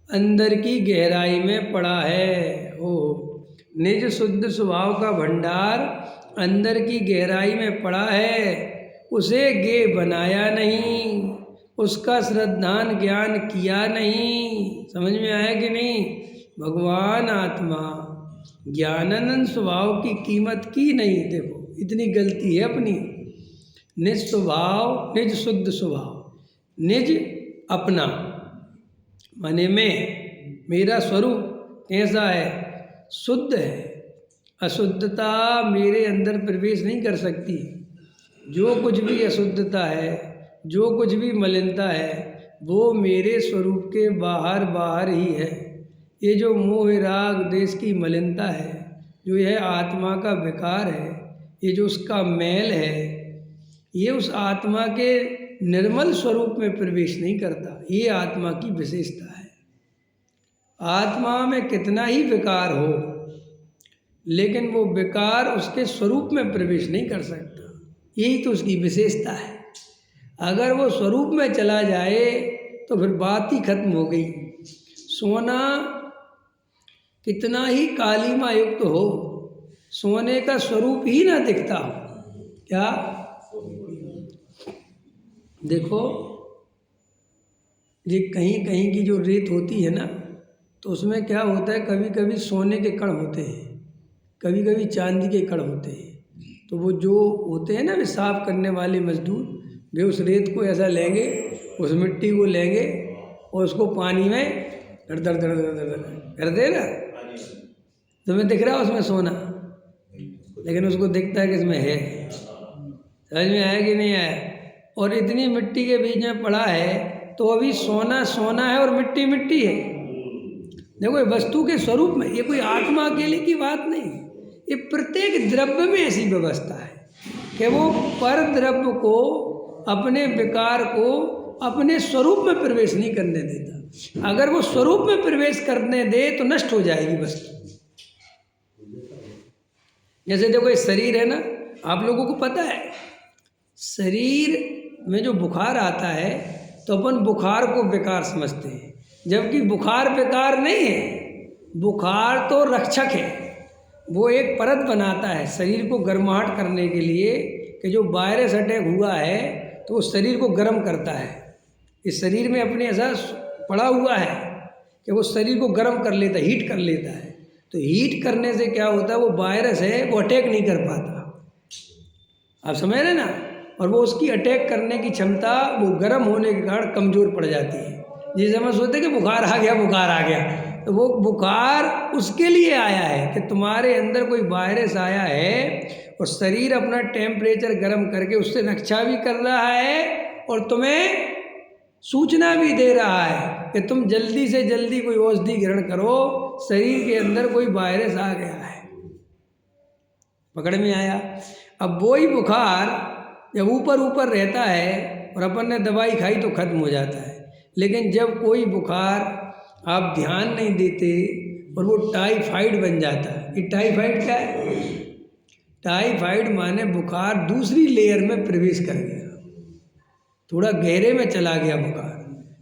[SPEAKER 1] अंदर की गहराई में पड़ा है। ओ, निज शुद्ध स्वभाव का भंडार अंदर की गहराई में पड़ा है, उसे गे बनाया नहीं, उसका श्रद्धान ज्ञान किया नहीं। समझ में आया कि नहीं। भगवान आत्मा ज्ञानानंद स्वभाव की कीमत की नहीं। देखो इतनी गलती है अपनी। निज स्वभाव, निज शुद्ध स्वभाव, निज अपना माने मैं, मेरा स्वरूप कैसा है, शुद्ध है। अशुद्धता मेरे अंदर प्रवेश नहीं कर सकती। जो कुछ भी अशुद्धता है, जो कुछ भी मलिनता है, वो मेरे स्वरूप के बाहर बाहर ही है। ये जो मोह राग देश की मलिनता है, जो यह आत्मा का विकार है, ये जो उसका मैल है, ये उस आत्मा के निर्मल स्वरूप में प्रवेश नहीं करता। ये आत्मा की विशेषता है। आत्मा में कितना ही विकार हो, लेकिन वो विकार उसके स्वरूप में प्रवेश नहीं कर सकता। यही तो उसकी विशेषता है। अगर वो स्वरूप में चला जाए तो फिर बात ही खत्म हो गई। सोना कितना ही कालीमा युक्त हो, सोने का स्वरूप ही ना दिखता हो, क्या? देखो ये कहीं कहीं की जो रेत होती है ना, तो उसमें क्या होता है, कभी कभी सोने के कण होते हैं, कभी कभी चांदी के कण होते हैं। तो वो जो होते हैं ना, वे साफ करने वाले मजदूर, वे उस रेत को ऐसा लेंगे, उस मिट्टी को लेंगे और उसको पानी में दर दर दर दर दर करते हैं ना। तुम्हें दिख रहा है उसमें सोना, लेकिन उसको दिखता है कि इसमें है। समझ में आया कि नहीं आया? और इतनी मिट्टी के बीच में पड़ा है तो अभी सोना सोना है और मिट्टी मिट्टी है। देखो ये वस्तु के स्वरूप में, ये कोई आत्मा अकेले की बात नहीं, ये प्रत्येक द्रव्य में ऐसी व्यवस्था है कि वो पर द्रव्य को, अपने विकार को अपने स्वरूप में प्रवेश नहीं करने देता। अगर वो स्वरूप में प्रवेश करने दे तो नष्ट हो जाएगी वस्तु। जैसे देखो ये शरीर है ना, आप लोगों को पता है शरीर में जो बुखार आता है तो अपन बुखार को विकार समझते हैं, जबकि बुखार विकार नहीं है। बुखार तो रक्षक है, वो एक परत बनाता है शरीर को गर्माहट करने के लिए, कि जो वायरस अटैक हुआ है तो वो शरीर को गर्म करता है। इस शरीर में अपने ऐसा पड़ा हुआ है कि वो शरीर को गर्म कर लेता है, हीट कर लेता है। तो हीट करने से क्या होता है, वो वायरस है वो अटैक नहीं कर पाता, आप समझ रहे ना। और वो उसकी अटैक करने की क्षमता वो गर्म होने के कारण कमज़ोर पड़ जाती है। जिस समय सोचते कि बुखार आ गया, बुखार आ गया, तो वो बुखार उसके लिए आया है कि तुम्हारे अंदर कोई वायरस आया है और शरीर अपना टेम्परेचर गर्म करके उससे रक्षा भी कर रहा है और तुम्हें सूचना भी दे रहा है कि तुम जल्दी से जल्दी कोई औषधि ग्रहण करो, शरीर के अंदर कोई वायरस आ गया है। पकड़ में आया? अब वही बुखार जब ऊपर ऊपर रहता है और अपन ने दवाई खाई तो खत्म हो जाता है, लेकिन जब कोई बुखार आप ध्यान नहीं देते और वो टाइफाइड बन जाता है। ये टाइफाइड क्या है? टाइफाइड माने बुखार दूसरी लेयर में प्रवेश कर गया, थोड़ा गहरे में चला गया बुखार।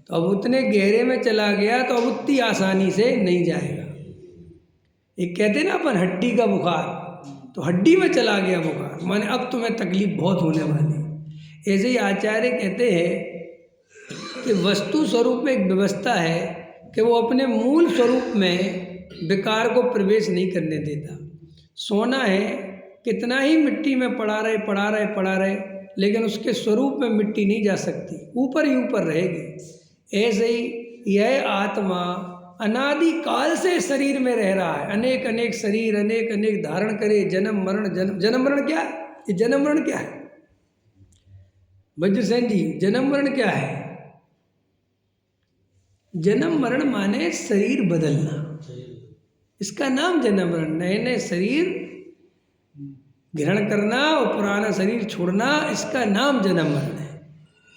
[SPEAKER 1] तो अब उतने गहरे में चला गया तो अब उतनी आसानी से नहीं जाएगा। एक कहते हैं ना अपन हड्डी का बुखार, तो हड्डी में चला गया बुखार, माने अब तुम्हें तकलीफ बहुत होने वाली। ऐसे ही आचार्य कहते हैं कि वस्तु स्वरूप में एक व्यवस्था है कि वो अपने मूल स्वरूप में विकार को प्रवेश नहीं करने देता। सोना है, कितना ही मिट्टी में पड़ा रहे, लेकिन उसके स्वरूप में मिट्टी नहीं जा सकती, ऊपर ही ऊपर रहेगी। ऐसे ही यह आत्मा अनादि काल से शरीर में रह रहा है, अनेक अनेक शरीर अनेक अनेक धारण करे, जन्म मरण क्या है? ये जन्म मरण क्या है वज्रसेन जी? जन्म मरण क्या है? जन्म मरण माने शरीर बदलना, इसका नाम जन्म मरण। नए नए शरीर ग्रहण करना और पुराना शरीर छोड़ना, इसका नाम जन्म मरण है।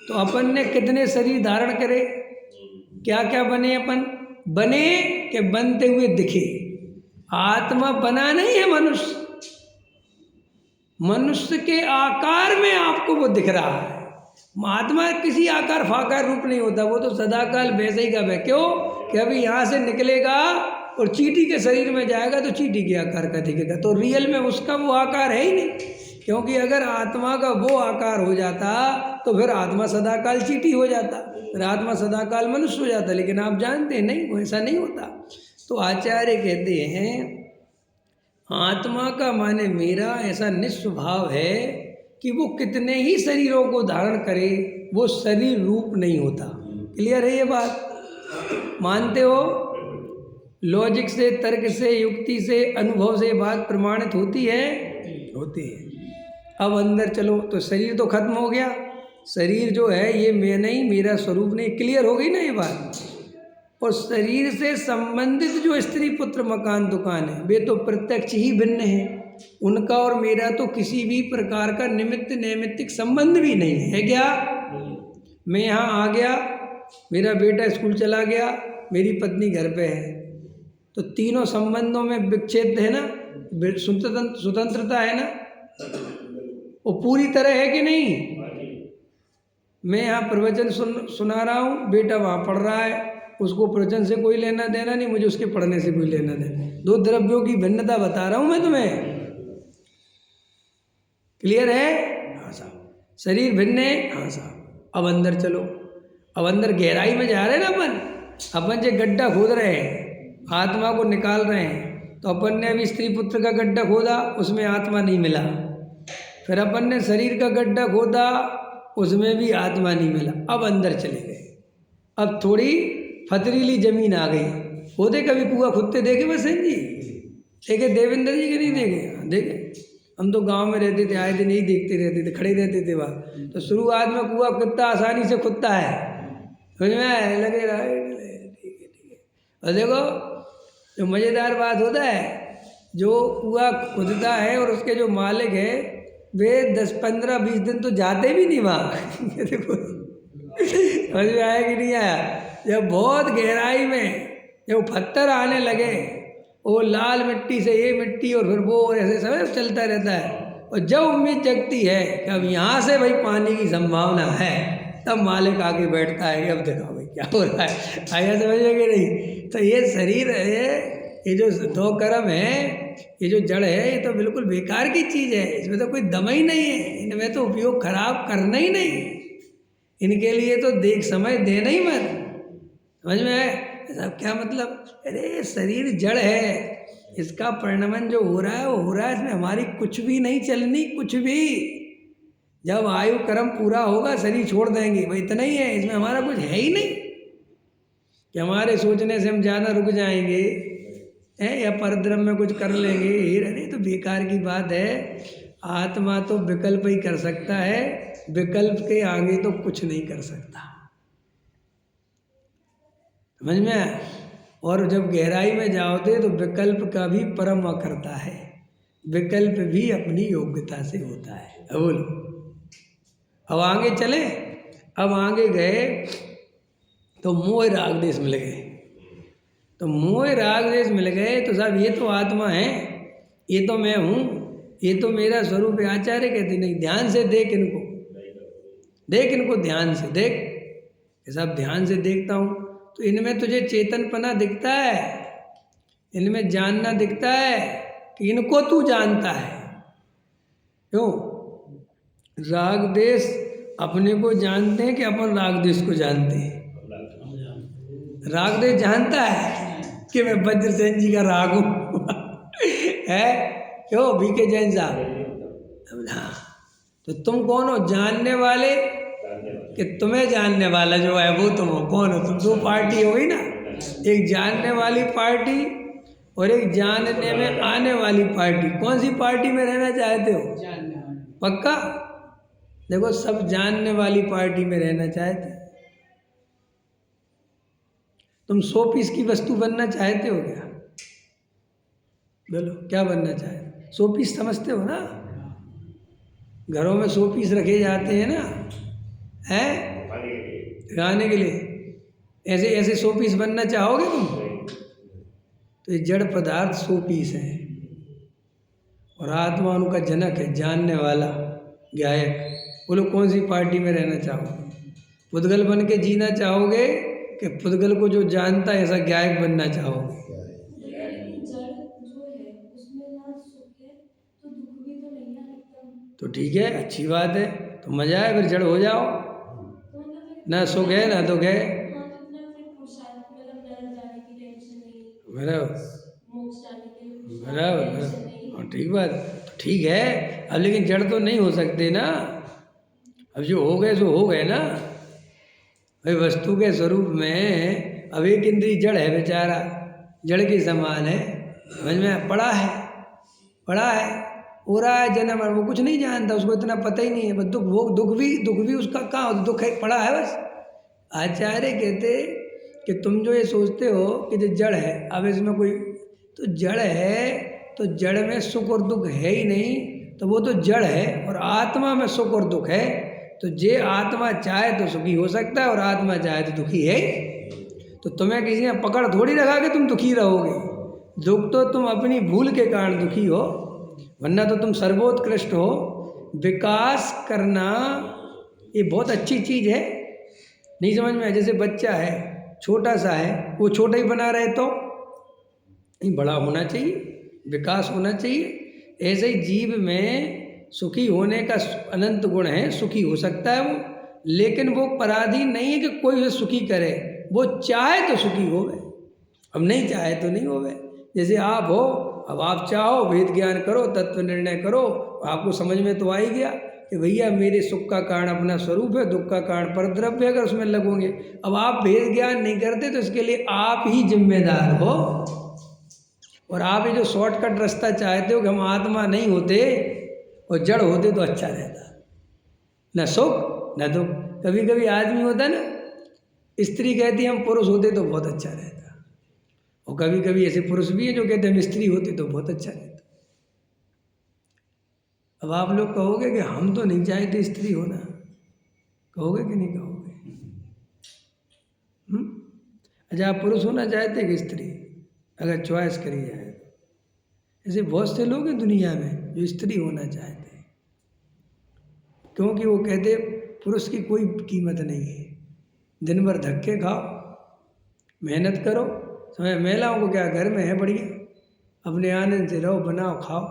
[SPEAKER 1] तो अपन ने कितने शरीर धारण करे, क्या क्या बने? अपन बने कि बनते हुए दिखे। आत्मा बना नहीं है मनुष्य, मनुष्य के आकार में आपको वो दिख रहा है। आत्मा किसी आकार फाकार रूप नहीं होता, वो तो सदाकाल वैसे ही का वै। क्यों कि अभी यहाँ से निकलेगा और चींटी के शरीर में जाएगा तो चींटी के आकार का दिखेगा, तो रियल में उसका वो आकार है ही नहीं। क्योंकि अगर आत्मा का वो आकार हो जाता तो फिर आत्मा सदाकाल चींटी हो जाता, फिर आत्मा सदाकाल मनुष्य हो जाता। लेकिन आप जानते हैं नहीं, वो ऐसा नहीं होता। तो आचार्य कहते हैं आत्मा का माने मेरा ऐसा निस्वभाव है कि वो कितने ही शरीरों को धारण करे, वो शरीर रूप नहीं होता। क्लियर है ये बात? मानते हो? लॉजिक से, तर्क से, युक्ति से, अनुभव से बात प्रमाणित होती है, होती है। अब अंदर चलो तो शरीर तो खत्म हो गया, शरीर जो है ये मैं नहीं, मेरा स्वरूप नहीं। क्लियर हो गई ना ये बात? और शरीर से संबंधित जो स्त्री पुत्र मकान दुकान है वे तो प्रत्यक्ष ही भिन्न है, उनका और मेरा तो किसी भी प्रकार का निमित्त नैमित्तिक संबंध भी नहीं है। क्या मैं यहाँ आ गया, मेरा बेटा स्कूल चला गया, मेरी पत्नी घर पे है, तो तीनों संबंधों में विच्छेद है ना, स्वतंत्रता है ना, वो पूरी तरह है कि नहीं? मैं यहाँ प्रवचन सुना रहा हूँ, बेटा वहाँ पढ़ रहा है, उसको प्रवचन से कोई लेना देना नहीं, मुझे उसके पढ़ने से कोई लेना देना। दो द्रव्यों की भिन्नता बता रहा हूँ मैं तुम्हें। क्लियर है? हाँ साहब। शरीर भिन्न है? हाँ साहब। अब अंदर चलो, अब अंदर गहराई में जा रहे हैं ना अपन जो गड्ढा खोद रहे हैं, आत्मा को निकाल रहे हैं, तो अपन ने अभी स्त्री पुत्र का गड्ढा खोदा, उसमें आत्मा नहीं मिला। फिर अपन ने शरीर का गड्ढा खोदा, उसमें भी आत्मा नहीं मिला। अब अंदर चले गए, अब थोड़ी पथरीली जमीन आ गई। खोदे कभी कुआं खुदते देखे बसेन जी? देखे देवेंद्र जी के नहीं देखे? देखे। हम तो गांव में रहते थे, आए दिन यही देखते रहते थे, खड़े रहते थे वहाँ। तो शुरुआत में कुआं कितना आसानी से खुदता है, समझ में आए? लगे रहा, ठीक है। और देखो जो मज़ेदार बात होता है, जो कुआं खुदता है और उसके जो मालिक है वे 10, 15, 20 दिन तो जाते भी नहीं वहाँ। देखो समझ में आया कि नहीं आया? जब बहुत गहराई में जब पत्थर आने लगे, वो लाल मिट्टी से ये मिट्टी और फिर वो ऐसे सब चलता रहता है, और जब उम्मीद जगती है कि अब यहाँ से भाई पानी की संभावना है, तब मालिक आके बैठता है कि अब देखो भाई क्या हो रहा है। आया समझेंगे नहीं? तो ये शरीर है, ये जो दो कर्म है, ये जो जड़ है, ये तो बिल्कुल बेकार की चीज़ है। इसमें तो कोई दम ही नहीं है, इनमें तो उपयोग खराब करना ही नहीं, इनके लिए तो देख समय देना ही मत। समझ में आए? सब क्या मतलब? अरे शरीर जड़ है, इसका परिणमन जो हो रहा है वो हो रहा है, इसमें हमारी कुछ भी नहीं चलनी, कुछ भी। जब आयु कर्म पूरा होगा शरीर छोड़ देंगे, भाई इतना ही है, इसमें हमारा कुछ है ही नहीं कि हमारे सोचने से हम ज़्यादा रुक जाएंगे हैं या परद्रम में कुछ कर लेंगे। अरे तो बेकार की बात है। आत्मा तो विकल्प ही कर सकता है, विकल्प के आगे तो कुछ नहीं कर सकता। समझ में आया? और जब गहराई में जाओगे तो विकल्प का भी परम करता है, विकल्प भी अपनी योग्यता से होता है। अब बोलो, अब आगे चले। अब आगे गए तो मोह राग देश मिल गए। तो मोह राग देश मिल गए तो साहब ये तो आत्मा है, ये तो मैं हूँ, ये तो मेरा स्वरूप है। आचार्य कहते नहीं, ध्यान से देख इनको, देख इनको ध्यान से देख। साहब ध्यान से देखता हूँ तो इनमें तुझे चेतनपना दिखता है, इनमें जानना दिखता है कि इनको तू जानता है। क्यों? राग देश अपने को जानते हैं कि अपन राग देश को जानते हैं? राग देश जानता है कि मैं वज्रसेन जी का राग हूँ। है क्यों बीके जैन साहब? हाँ, तो तुम कौन हो? जानने वाले कि तुम्हें जानने वाला जो है वो तुम हो। कौन हो तुम? दो पार्टी हो गई ना, एक जानने वाली पार्टी और एक जानने में आने वाली पार्टी। कौन सी पार्टी में रहना चाहते हो? पक्का? देखो सब जानने वाली पार्टी में रहना चाहते। तुम 100 पीस की वस्तु बनना चाहते हो क्या? बोलो क्या बनना चाहते? 100 पीस समझते हो ना? घरों में 100 पीस रखे जाते हैं ना, हैं गाने के लिए। ऐसे ऐसे 100 पीस बनना चाहोगे तुम? तो ये जड़ पदार्थ 100 पीस है और आत्मा उनका जनक है, जानने वाला गायक। बोलो कौन सी पार्टी में रहना चाहोगे? पुद्गल बन के जीना चाहोगे कि पुद्गल को जो जानता है ऐसा गायक बनना चाहोगे? तो ठीक है, अच्छी बात है, तो मजा है, फिर जड़ हो जाओ। ना सुख है ना दुख है। बराबर बराबर, ठीक बात। तो ठीक है, अब लेकिन जड़ तो नहीं हो सकते ना। अब जो हो गए सो हो गए ना। भाई वस्तु के स्वरूप में अब एक इंद्री जड़ है, बेचारा जड़ के समान है। समझ में? पड़ा है, पड़ा है, हो रहा है जन्म, और वो कुछ नहीं जानता, उसको इतना पता ही नहीं है। बस दुख, वो दुख भी उसका कहाँ होता? दुख है, पड़ा है बस। आचार्य कहते कि तुम जो ये सोचते हो कि जो जड़ है, अब इसमें कोई तो जड़ है, तो जड़ में सुख और दुख है ही नहीं, तो वो तो जड़ है। और आत्मा में सुख और दुख है, तो जे आत्मा चाहे तो सुखी हो सकता है और आत्मा चाहे तो दुखी है। तो तुम्हें किसी ने पकड़ थोड़ी रखा कि तुम दुखी रहोगे। दुख तो तुम अपनी भूल के कारण दुखी हो, वरना तो तुम सर्वोत्कृष्ट हो। विकास करना ये बहुत अच्छी चीज़ है। नहीं समझ में? जैसे बच्चा है, छोटा सा है, वो छोटा ही बना रहे तो नहीं, बड़ा होना चाहिए, विकास होना चाहिए। ऐसे ही जीव में सुखी होने का अनंत गुण है, सुखी हो सकता है वो, लेकिन वो पराधीन नहीं है कि कोई उसे सुखी करे। वो चाहे तो सुखी होवे, अब नहीं चाहे तो नहीं होवे। जैसे आप हो, अब आप चाहो वेद ज्ञान करो, तत्व निर्णय करो, आपको समझ में तो आ ही गया कि भैया मेरे सुख का कारण अपना स्वरूप है, दुख का कारण परद्रव्य है, अगर उसमें लगोगे। अब आप वेद ज्ञान नहीं करते तो इसके लिए आप ही जिम्मेदार हो। और आप ये जो शॉर्टकट रास्ता चाहते हो कि हम आत्मा नहीं होते और जड़ होते तो अच्छा रहता, न सुख न दुख। कभी कभी आदमी होता ना, स्त्री कहती है हम पुरुष होते तो बहुत अच्छा रहता, और कभी कभी ऐसे पुरुष भी हैं जो कहते हैं हम स्त्री होते तो बहुत अच्छा रहता। अब आप लोग कहोगे कि हम तो नहीं चाहते स्त्री होना, कहोगे कि नहीं कहोगे? अच्छा, आप पुरुष होना चाहते कि स्त्री, अगर चॉइस करी जाए तो? ऐसे बहुत से लोग हैं दुनिया में जो स्त्री होना चाहते हैं, क्योंकि वो कहते पुरुष की कोई कीमत नहीं है। दिन भर धक्के खाओ, मेहनत करो, समय महिलाओं को क्या घर में है बढ़िया, अपने आनंद से रहो, बनाओ खाओ।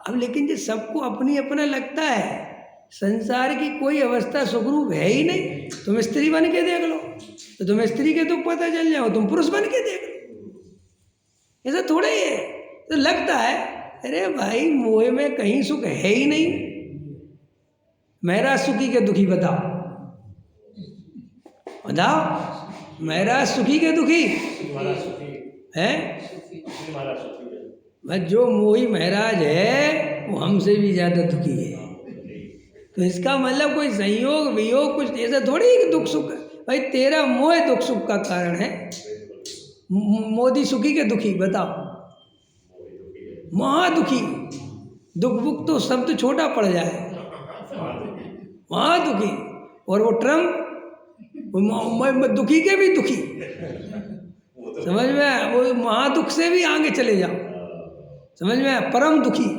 [SPEAKER 1] अब लेकिन जो सबको अपनी अपना लगता है, संसार की कोई अवस्था सुखरूप है ही नहीं। तुम स्त्री बन के देख लो तो तुम्हें स्त्री के दुख पता चल जाओ, तुम पुरुष बन के देख लो। ऐसा थोड़ा ही है। तो लगता है अरे भाई मोह में कहीं सुख है ही नहीं। मेरा सुखी के दुखी बताओ, बताओ मेरा सुखी के दुखी है? बस जो मोही महाराज है वो हमसे भी ज़्यादा दुखी है। तो इसका मतलब कोई संयोग वियोग कुछ ऐसा थोड़ी है कि दुख सुख है। भाई तेरा मोह दुख सुख का कारण है। मोदी सुखी के दुखी बताओ? महादुखी। दुख बुख तो शब्द छोटा पड़ जाए, महादुखी। और वो ट्रम्प दुखी के भी दुखी, समझ में? वो महादुख से भी आगे चले जाओ, समझ में? परम दुखी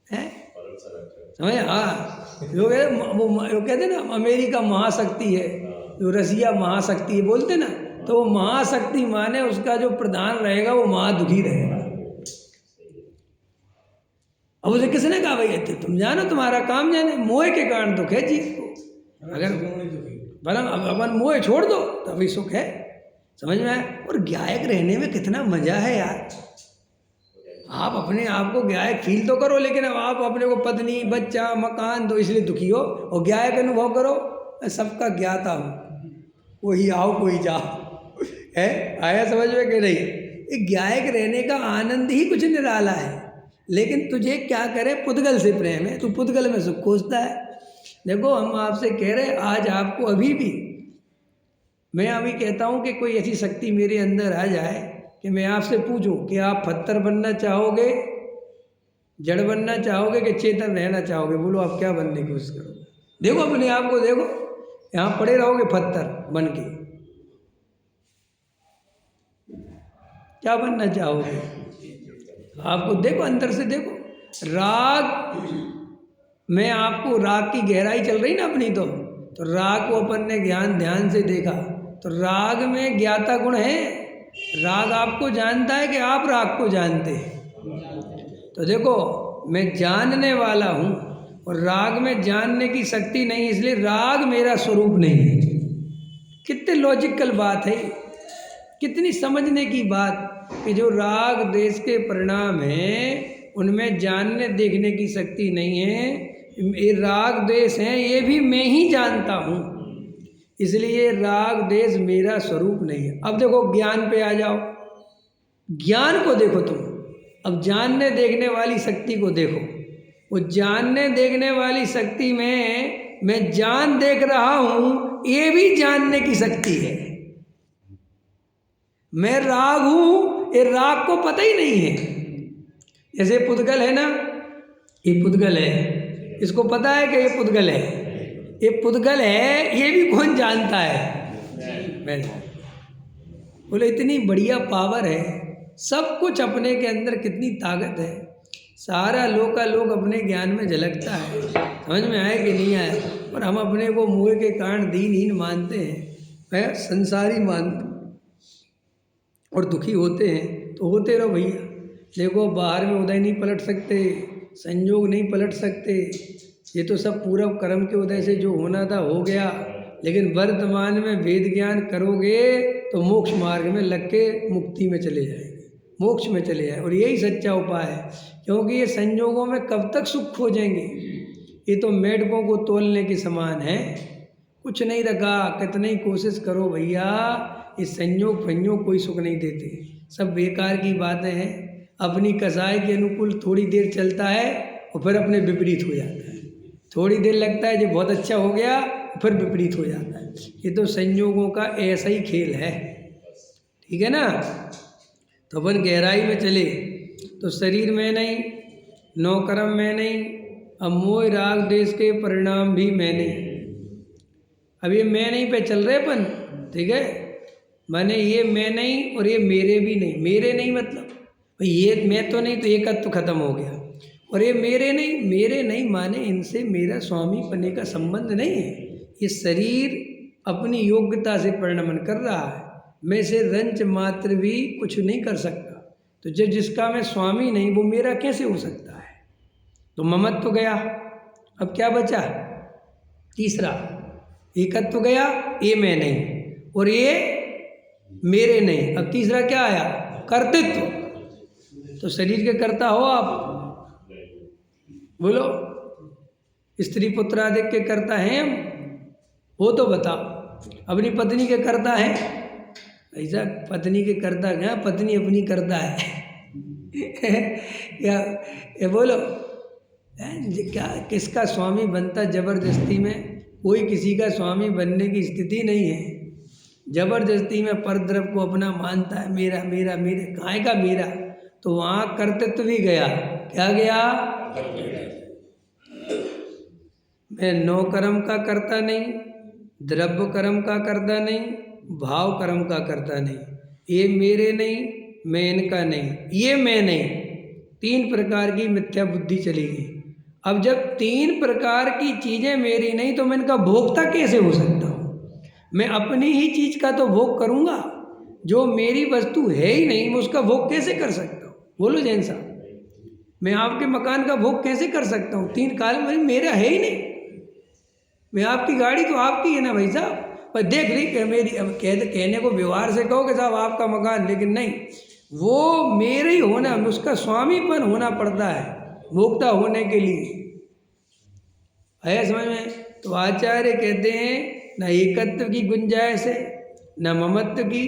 [SPEAKER 1] है, समझ? हाँ, वो कहते ना अमेरिका महाशक्ति है, जो रसिया महाशक्ति है बोलते ना, तो वो महाशक्ति माने उसका जो प्रधान रहेगा वो महादुखी रहेगा। अब उसे किसने कहा भाई तुम जानो तुम्हारा काम जाने, मोह के कारण दुख है चीज को। अगर भला अपन मोह छोड़ दो तो अभी सुख है, समझ में आए? और गायक रहने में कितना मजा है यार। आप अपने आप को गायक फील तो करो, लेकिन अब आप अपने को पत्नी बच्चा मकान तो इसलिए दुखी हो, और गायक अनुभव करो मैं सबका ज्ञाता हूँ, कोई आओ कोई जाओ है। आया समझ में कि नहीं? ये गायक रहने का आनंद ही कुछ निराला है। लेकिन तुझे क्या करे, पुद्गल से प्रेम है, तू पुद्गल में सुख खोजता है। देखो हम आपसे कह रहे आज आपको अभी भी मैं अभी कहता हूँ कि कोई ऐसी शक्ति मेरे अंदर आ जाए कि मैं आपसे पूछूं कि आप पत्थर बनना चाहोगे, जड़ बनना चाहोगे कि चेतन रहना चाहोगे? बोलो आप क्या बनने की कोशिश करोगे? देखो अपने आप को देखो, यहाँ पड़े रहोगे पत्थर बन के, क्या बनना चाहोगे? आपको देखो अंदर से देखो। राग में आपको राग की गहराई चल रही ना अपनी, तो राग को अपन ने ज्ञान ध्यान से देखा तो राग में ज्ञाता गुण है। राग आपको जानता है कि आप राग को जानते हैं। तो देखो मैं जानने वाला हूँ और राग में जानने की शक्ति नहीं, इसलिए राग मेरा स्वरूप नहीं है। कितने लॉजिकल बात है, कितनी समझने की बात कि जो राग देश के परिणाम हैं उनमें जानने देखने की शक्ति नहीं है। ये राग देश हैं ये भी मैं ही जानता हूँ, इसलिए राग देश मेरा स्वरूप नहीं है। अब देखो ज्ञान पे आ जाओ, ज्ञान को देखो तुम। अब जानने देखने वाली शक्ति को देखो। वो जानने देखने वाली शक्ति में मैं जान देख रहा हूँ, ये भी जानने की शक्ति है। मैं राग हूँ, ये राग को पता ही नहीं है। जैसे पुद्गल है ना, ये पुद्गल है, इसको पता है कि ये पुद्गल है, ये पुद्गल है, ये भी कौन जानता है? मैं। बोले इतनी बढ़िया पावर है, सब कुछ अपने के अंदर कितनी ताकत है। सारा लोक का लोक अपने ज्ञान में झलकता है, समझ में आए कि नहीं आए? और हम अपने को मोह के कारण दीनहीन मानते हैं, संसारी मानते और दुखी होते हैं। तो होते रहो भैया। देखो बाहर में उदय नहीं पलट सकते, संयोग नहीं पलट सकते, ये तो सब पूर्व कर्म के उदय से जो होना था हो गया, लेकिन वर्तमान में वेद ज्ञान करोगे तो मोक्ष मार्ग में लग के मुक्ति में चले जाएंगे, मोक्ष में चले जाए। और यही सच्चा उपाय है, क्योंकि ये संयोगों में कब तक सुख खोजेंगे। ये तो मेढकों को तोलने के समान है, कुछ नहीं रखा, कितनी ही कोशिश करो भैया, इस संयोग फंयोग कोई सुख नहीं देते, सब बेकार की बातें हैं। अपनी कसाई के अनुकूल थोड़ी देर चलता है और फिर अपने विपरीत हो जाता है, थोड़ी देर लगता है जो बहुत अच्छा हो गया, फिर विपरीत हो जाता है। ये तो संयोगों का ऐसा ही खेल है, ठीक है ना। तो अपन गहराई में चले तो शरीर में नहीं, नौकर्म में नहीं, अब मोह राग देश के परिणाम भी मैं नहीं। अब ये मैं नहीं पे चल रहे अपन, ठीक है। माने ये मैं नहीं और ये मेरे भी नहीं। मेरे नहीं मतलब ये मैं तो नहीं, तो एकत्व तो खत्म हो गया। और ये मेरे नहीं, मेरे नहीं माने इनसे मेरा स्वामी बनने का संबंध नहीं है। ये शरीर अपनी योग्यता से परिणमन कर रहा है, मैं से रंच मात्र भी कुछ नहीं कर सकता। तो जब जिसका मैं स्वामी नहीं वो मेरा कैसे हो सकता है। तो ममत्व तो गया, अब क्या बचा, तीसरा एकत्व तो गया, ये मैं नहीं और ये मेरे नहीं। अब तीसरा क्या आया, कर्तृत्व। तो शरीर के कर्ता हो आप, बोलो स्त्री पुत्र आदि के कर्ता हैं हम, वो तो बताओ। अपनी पत्नी के कर्ता है, ऐसा पत्नी के कर्ता क्या, पत्नी अपनी कर्ता है या ये बोलो क्या, किसका स्वामी बनता जबरदस्ती में, कोई किसी का स्वामी बनने की स्थिति नहीं है। जबरदस्ती में परद्रव को अपना मानता है, मेरा मेरा मेरे, काहे का मेरा, तो वहाँ कर्तृत्व भी गया। क्या गया, मैं नौ कर्म का करता नहीं, द्रव्य कर्म का करता नहीं, भाव कर्म का करता नहीं, ये मेरे नहीं, मैं इनका नहीं, ये मैं नहीं। तीन प्रकार की मिथ्या बुद्धि चलेगी। अब जब तीन प्रकार की चीज़ें मेरी नहीं तो मैं इनका भोक्ता कैसे हो सकता हूँ। मैं अपनी ही चीज़ का तो भोग करूँगा, जो मेरी वस्तु है ही नहीं मैं उसका भोग कैसे कर सकता हूँ। बोलो जैन साहब, मैं आपके मकान का भोग कैसे कर सकता हूँ, तीन काल में मेरा है ही नहीं। मैं आपकी गाड़ी तो आपकी है ना भाई साहब, पर देख ली कि मेरी, अब कहने को व्यवहार से कहो कि साहब आपका मकान, लेकिन नहीं, वो मेरे ही होना, उसका स्वामीपन होना पड़ता है भोक्ता होने के लिए, है समझ में। तो आचार्य कहते हैं न एकत्व की गुंजाइश है, न ममत्व की,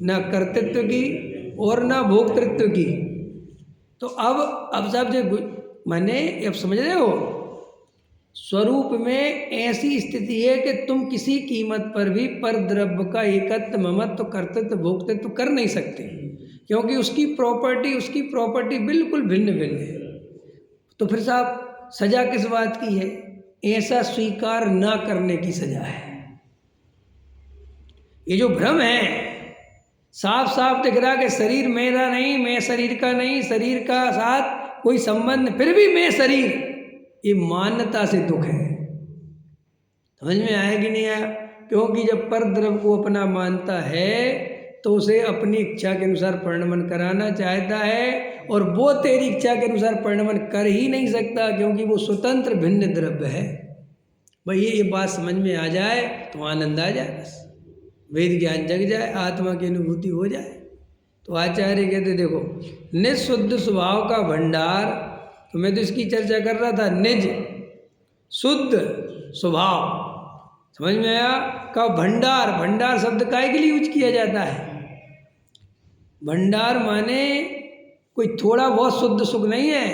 [SPEAKER 1] न कर्तृत्व की और न भोक्तृत्व की। तो अब सब जो माने, अब समझ रहे हो, स्वरूप में ऐसी स्थिति है कि तुम किसी कीमत पर भी पर द्रव्य का एकत्व, ममत्व, कर्तृत्व, भोक्तृत्व कर नहीं सकते, क्योंकि उसकी प्रॉपर्टी बिल्कुल भिन्न भिन्न है। तो फिर साहब सजा किस बात की है, ऐसा स्वीकार ना करने की सजा है। ये जो भ्रम है, साफ साफ दिख रहा कि शरीर मेरा नहीं, मैं शरीर का नहीं, शरीर का साथ कोई संबंध, फिर भी मैं शरीर, ये मान्यता से दुख है। समझ में आया कि नहीं आया। क्योंकि जब पर द्रव्य को अपना मानता है तो उसे अपनी इच्छा के अनुसार परिणमन कराना चाहता है, और वो तेरी इच्छा के अनुसार परिणमन कर ही नहीं सकता, क्योंकि वो स्वतंत्र भिन्न द्रव्य है। भाई ये बात समझ में आ जाए तो आनंद आ जाए, बस वेद ज्ञान जग जाए, आत्मा की अनुभूति हो जाए। तो आचार्य कहते देखो, निःशुद्ध स्वभाव का भंडार, तो मैं तो इसकी चर्चा कर रहा था, निज शुद्ध स्वभाव, समझ में आया। का भंडार, भंडार शब्द काहे के लिए यूज किया जाता है, भंडार माने कोई थोड़ा बहुत शुद्ध सुख नहीं है,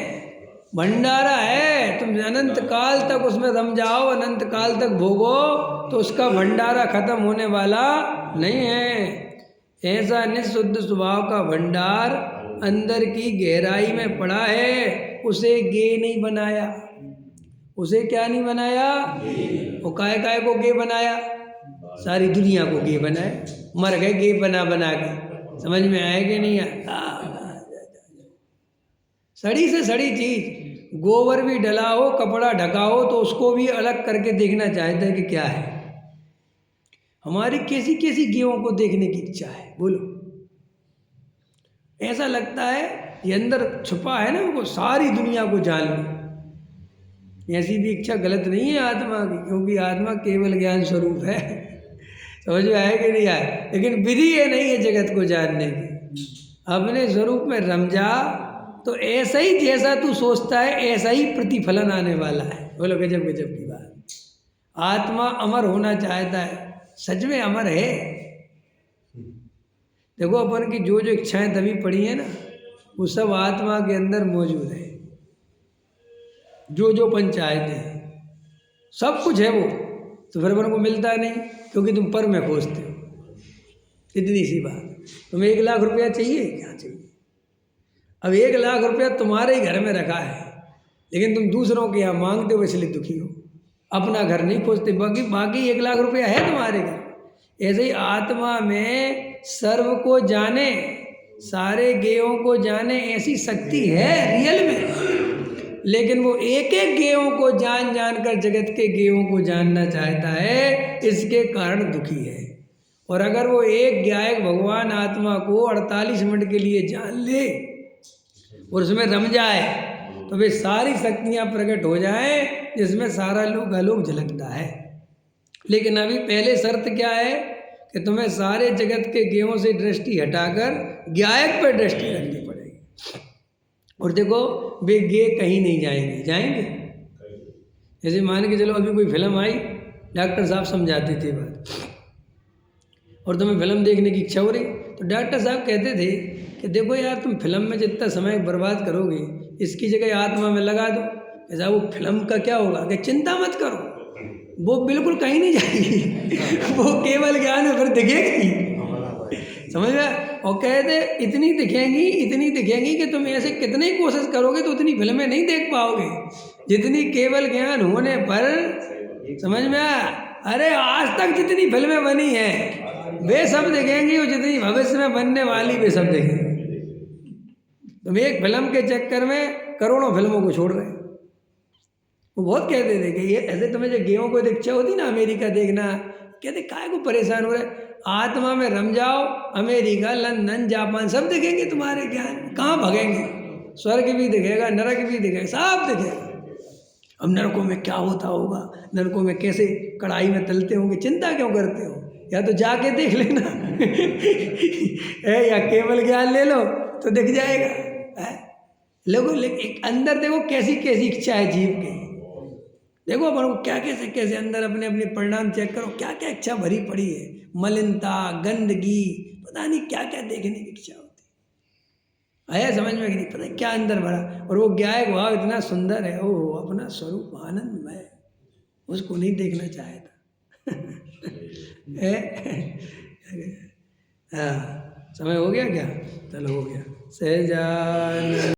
[SPEAKER 1] भंडारा है। तुम अनंत काल तक उसमें रम जाओ, अनंत काल तक भोगो, तो उसका भंडारा खत्म होने वाला नहीं है। ऐसा निःशुद्ध स्वभाव का भंडार अंदर की गहराई में पड़ा है, उसे गे नहीं बनाया। उसे क्या नहीं बनाया, वो काय काय को गे बनाया, सारी दुनिया को गे बनाया, मर गए गे बना बना के। समझ में आए कि नहीं आया। सड़ी से सड़ी चीज, गोबर भी डला हो, कपड़ा ढका हो, तो उसको भी अलग करके देखना चाहते हैं कि क्या है। हमारी कैसी कैसी गेहूं को देखने की इच्छा है, बोलो। ऐसा लगता है ये अंदर छुपा है ना, वो सारी दुनिया को जान लो। ऐसी भी इच्छा गलत नहीं है आत्मा की, क्योंकि आत्मा केवल ज्ञान स्वरूप है। समझ में आया कि नहीं आया? लेकिन विधि ये नहीं है जगत को जानने की। अपने स्वरूप में रम जा तो ऐसा ही जैसा तू सोचता है ऐसा ही प्रतिफलन आने वाला है। बोलो गजब गजब की बात। आत्मा अमर होना चाहता है, सच में अमर है। देखो अपन की जो जो इच्छाएं दबी पड़ी है ना, वो सब आत्मा के अंदर मौजूद है। जो जो अपन चाहते हैं सब कुछ है वो, तो फिर अपन को मिलता नहीं, क्योंकि तुम पर में खोजते हो। इतनी सी बात। तुम्हें 1 लाख रुपया चाहिए, क्या चाहिए? अब 1 लाख रुपया तुम्हारे ही घर में रखा है, लेकिन तुम दूसरों के यहाँ मांगते हो, इसलिए दुखी हो। अपना घर नहीं खोजते, बाकी 1 लाख रुपया है तुम्हारे घर। ऐसे ही आत्मा में सर्व को जाने, सारे गेयों को जाने, ऐसी शक्ति है रियल में। लेकिन वो एक एक गेयों को जान जान कर जगत के गेयों को जानना चाहता है, इसके कारण दुखी है। और अगर वो एक ज्ञायक भगवान आत्मा को 48 मिनट के लिए जान ले और उसमें रम जाए, तो वे सारी शक्तियां प्रकट हो जाएं, जिसमें सारा लोक अलोक झलकता है। लेकिन अभी पहले शर्त क्या है कि तुम्हें सारे जगत के गेयों से दृष्टि हटाकर ज्ञायक पर दृष्टि रखनी पड़ेगी। और देखो वे गे कहीं नहीं जाएंगे, जाएंगे? जैसे मान के चलो अभी कोई फिल्म आई, डॉक्टर साहब समझाते थे बात, और तुम्हें फिल्म देखने की इच्छा हो रही, तो डॉक्टर साहब कहते थे कि देखो यार, तुम फिल्म में जितना समय बर्बाद करोगे, इसकी जगह आत्मा में लगा दो। ऐसा वो फिल्म का क्या होगा कि चिंता मत करो, वो बिल्कुल कहीं नहीं जाएगी। वो केवल ज्ञान में फिर दिखेगी। समझ में? और कहते इतनी दिखेंगी कि तुम ऐसे कितनी कोशिश करोगे तो उतनी फिल्में नहीं देख पाओगे जितनी केवल ज्ञान होने पर। समझ में? अरे आज तक जितनी फिल्में बनी हैं वे सब दिखेंगी, और जितनी भविष्य में बनने वाली वे सब देखेंगे। तुम एक फिल्म के चक्कर में करोड़ों फिल्मों को छोड़ रहे हैं। वो बहुत कहते थे कि ये ऐसे तुम्हें जो गेयों को इच्छा होती ना अमेरिका देखना, कहते काहे को परेशान हो रहे, आत्मा में रम जाओ, अमेरिका, लंदन, जापान सब दिखेंगे तुम्हारे ज्ञान। कहाँ भगेंगे? स्वर्ग भी दिखेगा, नरक भी दिखेगा, सब दिखेगा। अब नरकों में क्या होता होगा, नरकों में कैसे कढ़ाई में तलते होंगे, चिंता क्यों करते हो? या तो जाके देख लेना या केवल ज्ञान ले लो तो दिख जाएगा। लोगों लेकिन अंदर देखो कैसी कैसी इच्छा है जीव की। देखो अपन को क्या कैसे अंदर अपने अपने परिणाम चेक करो, क्या क्या इच्छा भरी पड़ी है। मलिनता, गंदगी, पता नहीं क्या क्या देखने की इच्छा होती है। समझ में कि नहीं? पता है क्या अंदर भरा। और वो ज्ञायक भाव इतना सुंदर है, वो अपना स्वरूप आनंदमय, उसको नहीं देखना चाहता। हाँ, समय हो गया क्या? चलो हो गया। सहजान